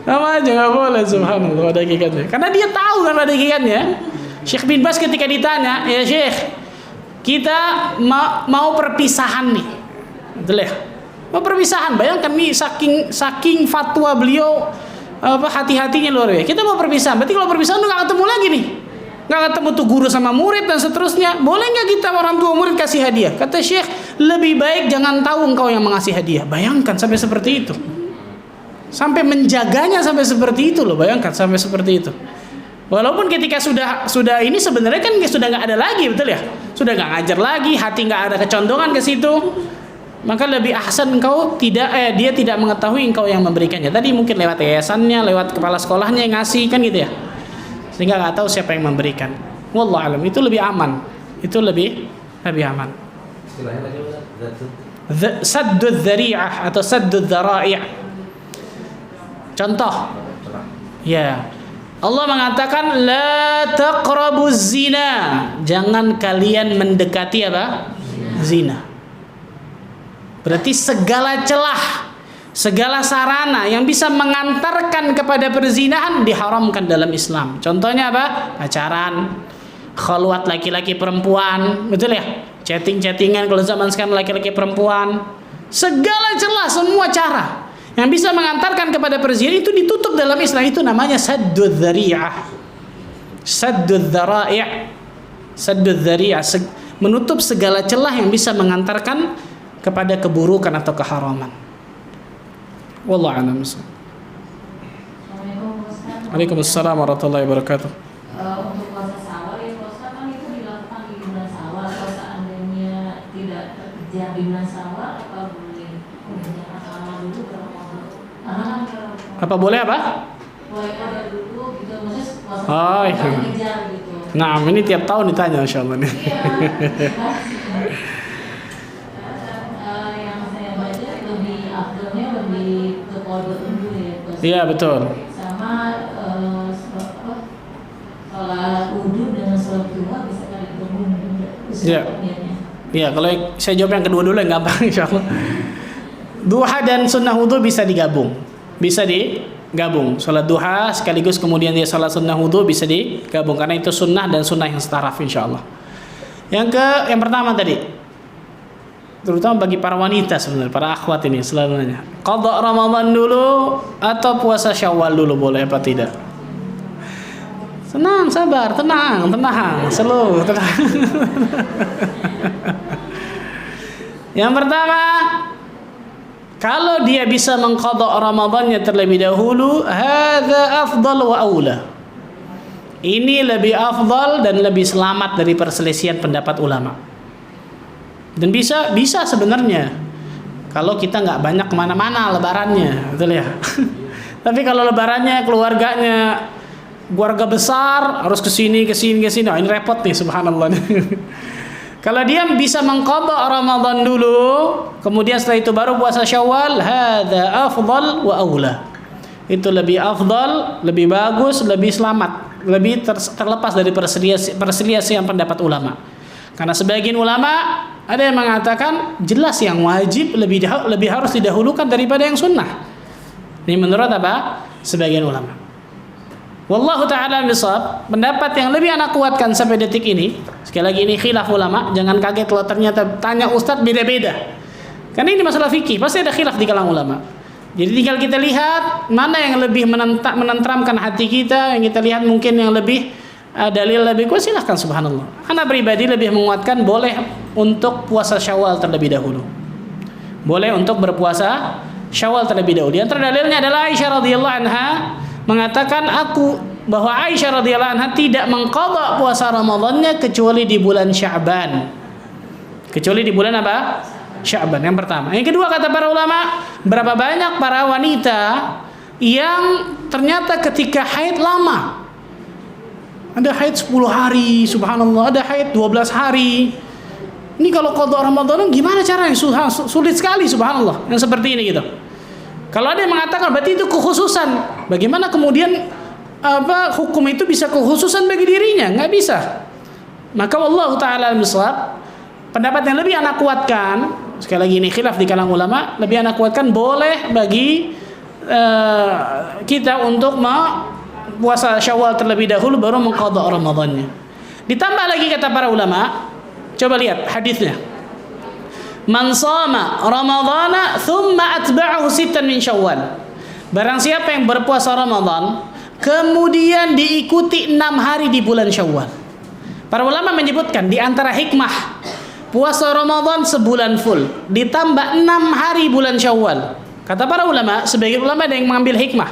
Sama aja, nggak boleh, subhanallah, ada hakikatnya. Karena dia tahu kan ada hakikatnya. Syekh bin Baz ketika ditanya, ya Syekh, kita mau perpisahan nih, betul ya? Mau perpisahan, bayangkan nih saking fatwa beliau, hati-hatinya luar biasa. Kita mau perpisahan, berarti kalau perpisahan udah nggak ketemu lagi nih, nggak ketemu tuh guru sama murid dan seterusnya. Boleh nggak kita orang tua murid kasih hadiah? Kata Syekh, lebih baik jangan tahu engkau yang mengasih hadiah. Bayangkan sampai seperti itu. Sampai menjaganya sampai seperti itu loh, bayangkan sampai seperti itu. Walaupun ketika sudah ini sebenarnya kan sudah nggak ada lagi, betul ya? Sudah nggak ngajar lagi, hati nggak ada kecondongan ke situ. Maka lebih ahsan dia tidak mengetahui engkau yang memberikannya. Tadi mungkin lewat yayasannya, lewat kepala sekolahnya yang ngasih kan gitu ya. Sehingga nggak tahu siapa yang memberikan. Wallahu alam, itu lebih aman. Itu lebih aman. Istilahnya tadi Saddud dzari'ah atau saddud dzara'i'. Contoh, ya, Allah mengatakan la taqrabuz zina, jangan kalian mendekati apa? Zina. Berarti segala celah, segala sarana yang bisa mengantarkan kepada perzinahan diharamkan dalam Islam. Contohnya apa? Pacaran, khalwat laki-laki perempuan, betul ya? Chatting-chattingan kalau zaman sekarang laki-laki perempuan. Segala celah, semua cara yang bisa mengantarkan kepada perzinahan itu ditutup dalam Islam. Itu namanya saddud dzari'ah. Saddud dzara'i'. Saddud dzari'ah, menutup segala celah yang bisa mengantarkan kepada keburukan atau keharaman. Wallahu a'lam. Waalaikumsalam warahmatullahi wabarakatuh. Untuk puasa Syawal ya puasa kan itu dilakukan di bulan Syawal. Kalau seandainya tidak terkejar di bulan Syawal, apa boleh mengerjakan selama dulu berapa? Apa boleh apa? Boleh ada dulu gitu, maksudnya puasa Oh, iya. kejar gitu. Nah, ini tiap tahun ditanya insyaallah nih. Yang saya baca lebih afdalnya lebih ke kode dulu ya. Iya, betul. Sama sholat wudu dengan sholat duha bisa kali gabung. Iya. Iya, kalau saya jawab yang kedua dulu yang gampang insyaallah. Duha dan sunnah wudu bisa digabung. Bisa digabung. Salat duha sekaligus kemudian dia salat sunnah wudu bisa digabung karena itu sunnah dan sunnah yang setaraf insyaallah. Yang pertama tadi, terutama bagi para wanita sebenarnya, para akhwat ini selalu nanya, qada Ramadan dulu atau puasa Syawal dulu boleh apa tidak? Senang, sabar, tenang, slow, tenang. Yang pertama, kalau dia bisa mengqadha Ramadannya terlebih dahulu, hadza afdal wa aula. Ini lebih afdal dan lebih selamat dari perselisihan pendapat ulama. Dan bisa sebenarnya kalau kita nggak banyak kemana-mana lebarannya, betul ya. Tapi kalau lebarannya keluarga besar harus kesini, oh, ini repot nih, subhanallah. Kalau dia bisa mengqadha Ramadan dulu, kemudian setelah itu baru puasa Syawal, hadza afdal wa aula. Itu lebih afdal, lebih bagus, lebih selamat, lebih terlepas dari perselisihan pendapat ulama. Karena sebagian ulama ada yang mengatakan jelas yang wajib lebih harus didahulukan daripada yang sunnah. Ini menurut apa? Sebagian ulama. Wallahu ta'ala bisawab, pendapat yang lebih anak kuatkan sampai detik ini, sekali lagi ini khilaf ulama, jangan kaget kalau ternyata tanya ustadz beda-beda. Karena ini masalah fikih, pasti ada khilaf di kalangan ulama. Jadi tinggal kita lihat mana yang lebih menentramkan hati kita, yang kita lihat mungkin yang lebih dalil lebih kuat, silahkan, subhanallah. Anak pribadi lebih menguatkan boleh untuk puasa Syawal terlebih dahulu. Boleh untuk berpuasa Syawal terlebih dahulu. Yang terdalilnya adalah Aisyah radhiyallahu anha mengatakan bahwa Aisyah radhiyallahu anha tidak mengqadha puasa Ramadannya kecuali di bulan Sya'ban. Kecuali di bulan apa? Sya'ban, yang pertama. Yang kedua, kata para ulama, berapa banyak para wanita yang ternyata ketika haid lama. Ada haid 10 hari, subhanallah, ada haid 12 hari. Ini kalau qada Ramadan gimana caranya? Sulit sekali, subhanallah, yang seperti ini gitu. Kalau ada yang mengatakan berarti itu kekhususan, bagaimana kemudian hukum itu bisa kekhususan bagi dirinya? Nggak bisa. Maka wallahu taala al-shawab, pendapat yang lebih anak kuatkan, sekali lagi ini khilaf di kalangan ulama, lebih anak kuatkan boleh bagi kita untuk puasa Syawal terlebih dahulu baru mengqada Ramadannya. Ditambah lagi kata para ulama, coba lihat hadisnya. Man shama Ramadhana thumma atba'ahu sittan min Syawal. Barang siapa yang berpuasa Ramadan kemudian diikuti 6 hari di bulan Syawal. Para ulama menyebutkan di antara hikmah puasa Ramadan sebulan full ditambah 6 hari bulan Syawal. Kata para ulama, sebagian ulama ada yang mengambil hikmah.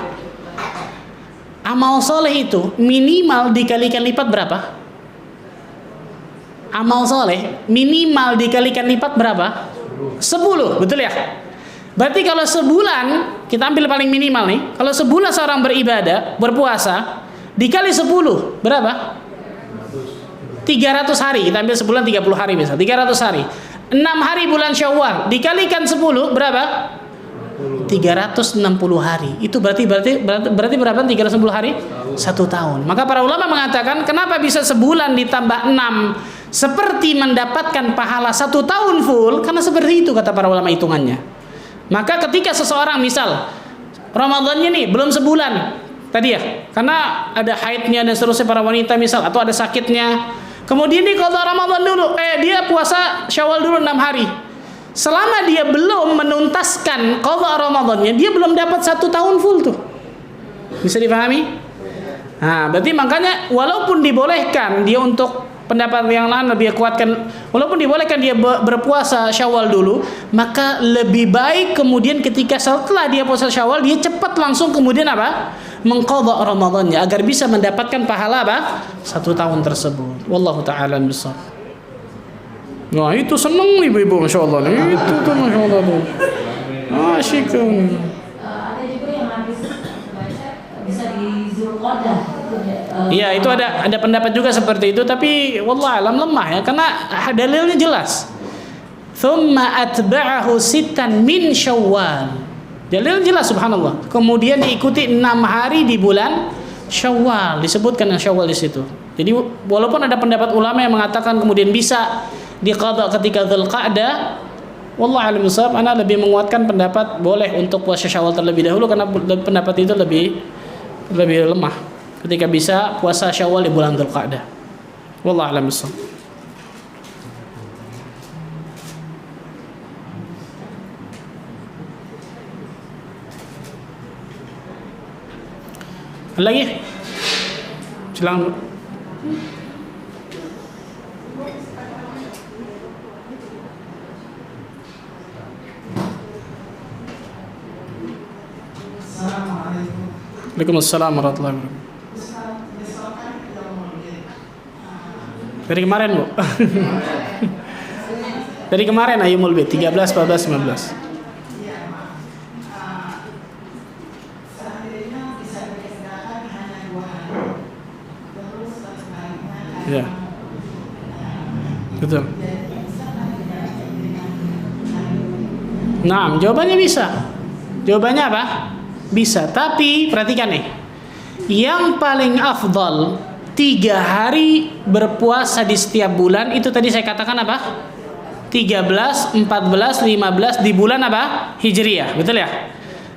Amal soleh itu minimal dikalikan lipat berapa? Amal soleh minimal dikalikan lipat berapa? 10, betul ya? Berarti kalau sebulan, kita ambil paling minimal nih, kalau sebulan seorang beribadah, berpuasa, dikali 10, berapa? 300 hari, kita ambil sebulan 30 hari bisa, 300 hari. 6 hari bulan Syawal, dikalikan 10, berapa? 360 hari. Itu berarti berapa? 360 hari? 1 tahun. Maka para ulama mengatakan, kenapa bisa sebulan ditambah 6 seperti mendapatkan pahala 1 tahun full? Karena seperti itu kata para ulama hitungannya. Maka ketika seseorang misal Ramadannya nih belum sebulan tadi ya, karena ada haidnya dan seterusnya para wanita misal, atau ada sakitnya, kemudian dia qada Ramadan dulu, dia puasa Syawal dulu 6 hari. Selama dia belum menuntaskan qada Ramadannya, dia belum dapat 1 tahun full tuh. Bisa dipahami? Nah, berarti makanya walaupun dibolehkan dia untuk pendapat yang lain lebih kuatkan, walaupun dibolehkan dia berpuasa Syawal dulu, maka lebih baik kemudian ketika setelah dia puasa Syawal dia cepat langsung kemudian apa? Mengqadha Ramadannya agar bisa mendapatkan pahala apa? 1 tahun tersebut. Wallahu taala bissawab. Wah, itu seneng ibu-ibu masyaallah nih. Itu tuh masyaallah tuh. Asyikun. Ada juga yang habis baca bisa di Zulqa'dah. Iya, itu ada pendapat juga seperti itu, tapi wallah alam lemah ya, karena dalilnya jelas. Thumma atba'ahu sittan min Syawal. Dalil jelas subhanallah. Kemudian diikuti 6 hari di bulan Syawal, disebutkan yang Syawal di situ. Jadi walaupun ada pendapat ulama yang mengatakan kemudian bisa diqadha ketika Dzulqa'dah, wallah alim bissawab, ana lebih menguatkan pendapat boleh untuk puasa Syawal terlebih dahulu, karena pendapat itu lebih lemah ketika bisa puasa Syawal di bulan Dzulqa'dah. Wallahu a'lam bissawab. Lagi? Silakan. Waalaikumsalam warahmatullahi wabarakatuh. Dari kemarin, Bu. Dari kemarin Ayyumul Bid 13, 14, 15. Ya. Betul. Nah, jawabannya bisa. Jawabannya apa? Bisa, tapi perhatikan nih. Yang paling afdal 3 hari berpuasa di setiap bulan, itu tadi saya katakan apa? 13, 14, 15 di bulan apa? Hijriyah, betul ya?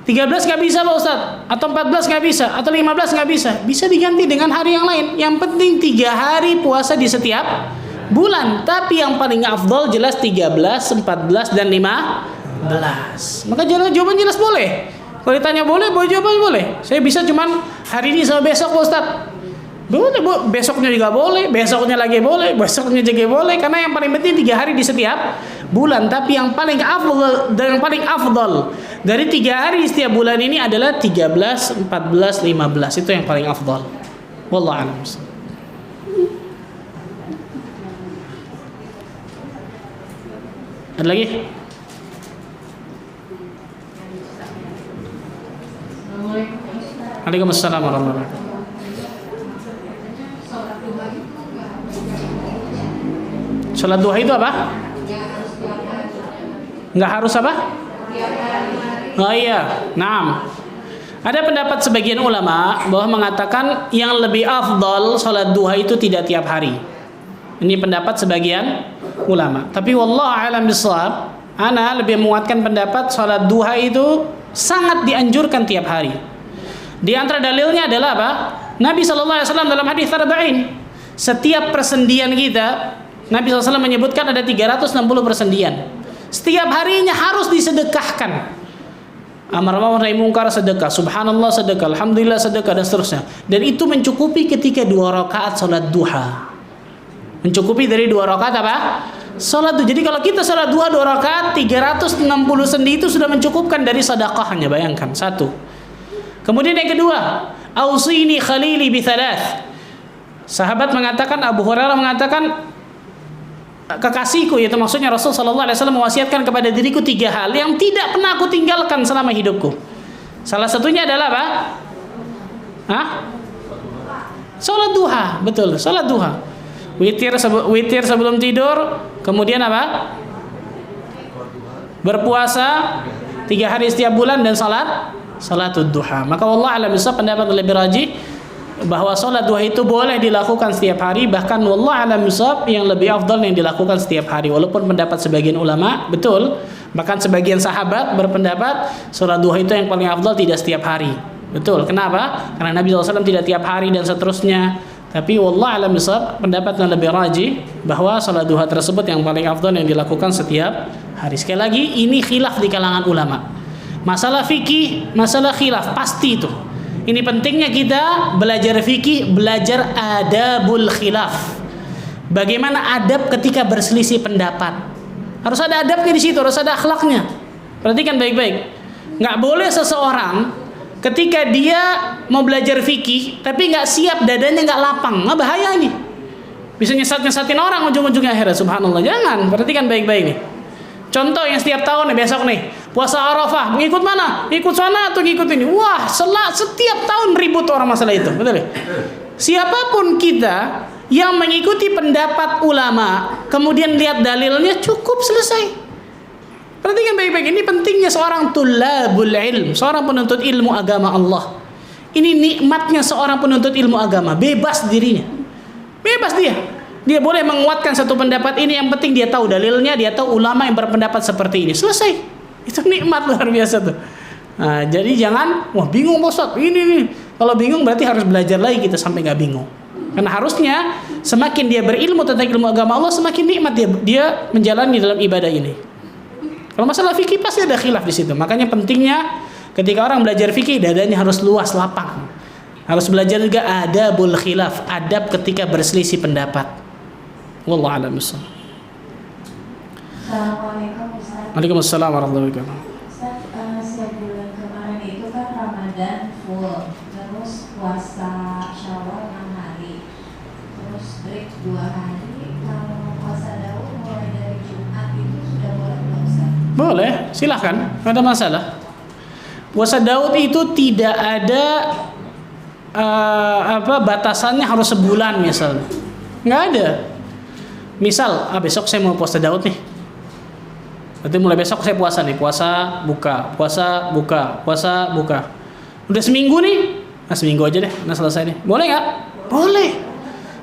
13 nggak bisa Pak Ustaz, atau 14 nggak bisa, atau 15 nggak bisa. Bisa diganti dengan hari yang lain. Yang penting 3 hari puasa di setiap bulan. Tapi yang paling afdal jelas 13, 14 dan 15. Maka jawaban jelas boleh. Kalau ditanya boleh, jawabannya boleh. Saya bisa cuman hari ini sama besok Pak Ustaz. Boleh, Bu. Besoknya juga boleh, besoknya lagi boleh, besoknya juga boleh, karena yang paling penting 3 hari di setiap bulan. Tapi yang paling afdal dan yang paling afdal dari 3 hari di setiap bulan ini adalah 13, 14, 15. Itu yang paling afdal. Wallahu a'lam. Ada lagi? Assalamualaikum. Waalaikumsalam warahmatullahi wabarakatuh. Sholat duha itu apa? Nggak harus apa? Oh iya, naam. Ada pendapat sebagian ulama bahwa mengatakan yang lebih afdal sholat duha itu tidak tiap hari. Ini pendapat sebagian ulama. Tapi wallahu a'lam bishawab, ana lebih menguatkan pendapat sholat duha itu sangat dianjurkan tiap hari. Di antara dalilnya adalah apa? Nabi SAW dalam hadis Arba'in, setiap persendian kita, Nabi SAW menyebutkan ada 360 persendian. Setiap harinya harus disedekahkan. Amar ma'ruf nahi munkar sedekah, subhanallah sedekah, alhamdulillah sedekah, dan seterusnya. Dan itu mencukupi ketika 2 rakaat salat duha. Mencukupi dari 2 rakaat apa? Salat duha. Jadi kalau kita salat duha 2 rakaat, 360 sendi itu sudah mencukupkan dari sedekahnya, bayangkan. 1. Kemudian yang kedua, ausini khalili bi thalath. Sahabat mengatakan, Abu Hurairah mengatakan, kekasihku, yaitu maksudnya Rasul sallallahu alaihi wasallam mewasiatkan kepada diriku 3 hal yang tidak pernah aku tinggalkan selama hidupku. Salah satunya adalah apa? Salat duha, betul, salat duha. Witir sebelum tidur, kemudian apa? Berpuasa 3 hari setiap bulan dan salatud duha. Maka wallah alam bisa pendapat lebih rajih bahwa sholat duha itu boleh dilakukan setiap hari, bahkan wallah alam bisawab yang lebih afdal yang dilakukan setiap hari. Walaupun pendapat sebagian ulama betul, bahkan sebagian sahabat berpendapat sholat duha itu yang paling afdal tidak setiap hari. Betul. Kenapa? Karena Nabi SAW tidak tiap hari dan seterusnya. Tapi wallah alam bisawab pendapat yang lebih rajih bahwa sholat duha tersebut yang paling afdal yang dilakukan setiap hari. Sekali lagi ini khilaf di kalangan ulama. Masalah fikih, masalah khilaf pasti itu. Ini pentingnya kita belajar fikih, belajar adabul khilaf. Bagaimana adab ketika berselisih pendapat? Harus ada adabnya di situ, harus ada akhlaknya. Perhatikan baik-baik. Nggak boleh seseorang ketika dia mau belajar fikih, tapi nggak siap, dadanya nggak lapang, nggak bahaya nih. Bisa nyesat-nyesatin orang ujung-ujungnya akhirnya. Subhanallah. Jangan. Perhatikan baik-baik nih. Contoh yang setiap tahun nih, besok nih, puasa Arafah, mengikut mana? Ikut sana atau ngikut ini? Wah, setiap tahun ribut orang masalah itu, betul ya? Siapapun kita yang mengikuti pendapat ulama, kemudian lihat dalilnya, cukup selesai. Perhatikan baik-baik, ini pentingnya seorang tulabul ilm, seorang penuntut ilmu agama Allah. Ini nikmatnya seorang penuntut ilmu agama, bebas dirinya. Bebas dia. Dia boleh menguatkan satu pendapat ini, yang penting dia tahu dalilnya, dia tahu ulama yang berpendapat seperti ini. Selesai. Itu nikmat luar biasa tuh. Nah, jadi jangan, wah bingung Ustaz, ini nih. Kalau bingung berarti harus belajar lagi kita sampai nggak bingung. Karena harusnya semakin dia berilmu tentang ilmu agama Allah, semakin nikmat dia menjalani dalam ibadah ini. Kalau masalah fikih pasti ada khilaf di situ. Makanya pentingnya ketika orang belajar fikih, dadanya harus luas, lapang. Harus belajar juga adabul khilaf, adab ketika berselisih pendapat. Wallahu a'lam bishawab. Assalamualaikum Ustaz. Waalaikumsalam warahmatullahi wabarakatuh. Ustaz, sebulan kemarin itu kan Ramadan full, terus puasa Syawal 6 hari, terus break 2 hari. Kalau puasa Daud mulai dari Jumat itu sudah boleh nggak Ustaz? Boleh, silahkan, nggak ada masalah. Puasa Daud itu tidak ada batasannya harus sebulan misalnya, nggak ada. Misal, besok saya mau puasa Daud nih. Berarti mulai besok saya puasa nih, puasa buka, puasa buka, puasa buka. Udah seminggu nih, seminggu aja deh, udah selesai nih. Boleh nggak? Boleh.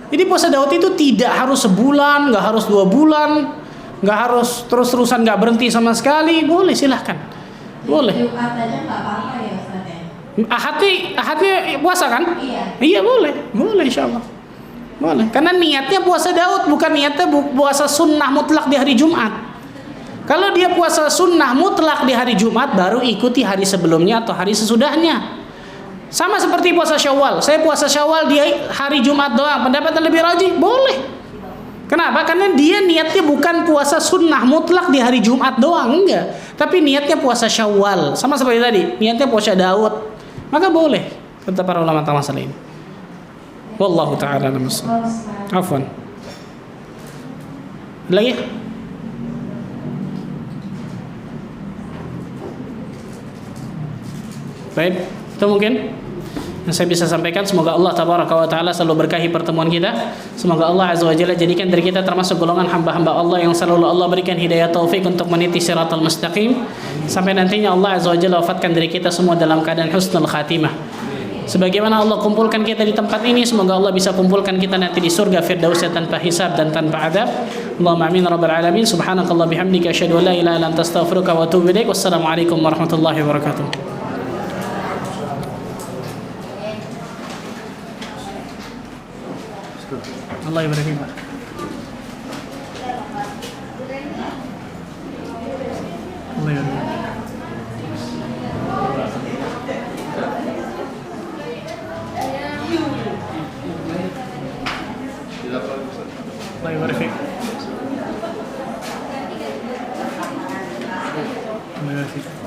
Jadi puasa Daud itu tidak harus sebulan, nggak harus 2 bulan, nggak harus terus-terusan nggak berhenti sama sekali. Boleh, silahkan. Boleh. Jumat aja nggak apa-apa ya Ustaz ya? Ahadnya puasa kan? Iya. Iya boleh insyaallah. Boleh. Karena niatnya puasa Daud, bukan niatnya puasa sunnah mutlak di hari Jumat. Kalau dia puasa sunnah mutlak di hari Jumat, baru ikuti hari sebelumnya atau hari sesudahnya. Sama seperti puasa Syawal. Saya puasa Syawal di hari Jumat doang. Pendapat yang lebih rajih, boleh. Kenapa? Karena dia niatnya bukan puasa sunnah mutlak di hari Jumat doang, enggak. Tapi niatnya puasa Syawal. Sama seperti tadi, niatnya puasa Daud. Maka boleh. Kata para ulama tentang masalah ini. Wallahu ta'ala a'lam. Afwan. Lagi? Baik, itu mungkin yang saya bisa sampaikan. Semoga Allah tabaraka wa taala selalu berkahi pertemuan kita. Semoga Allah azza wa jalla jadikan diri kita termasuk golongan hamba-hamba Allah yang selalu Allah berikan hidayah taufik untuk meniti siratal mustaqim, sampai nantinya Allah azza wa jalla wafatkan diri kita semua dalam keadaan husnul khatimah. Sebagaimana Allah kumpulkan kita di tempat ini, semoga Allah bisa kumpulkan kita nanti di surga firdausnya tanpa hisab dan tanpa adab. Allahumma amin rabbal alamin. Subhanakallah bihamdika asyhadu an la ilaha illa anta astaghfiruka wa atubu ilaik. Wassalamualaikum warahmatullahi wabarakatuh. Allah يبارك فيك. الله يبارك فيك. الله يبارك فيك. الله يبارك فيك.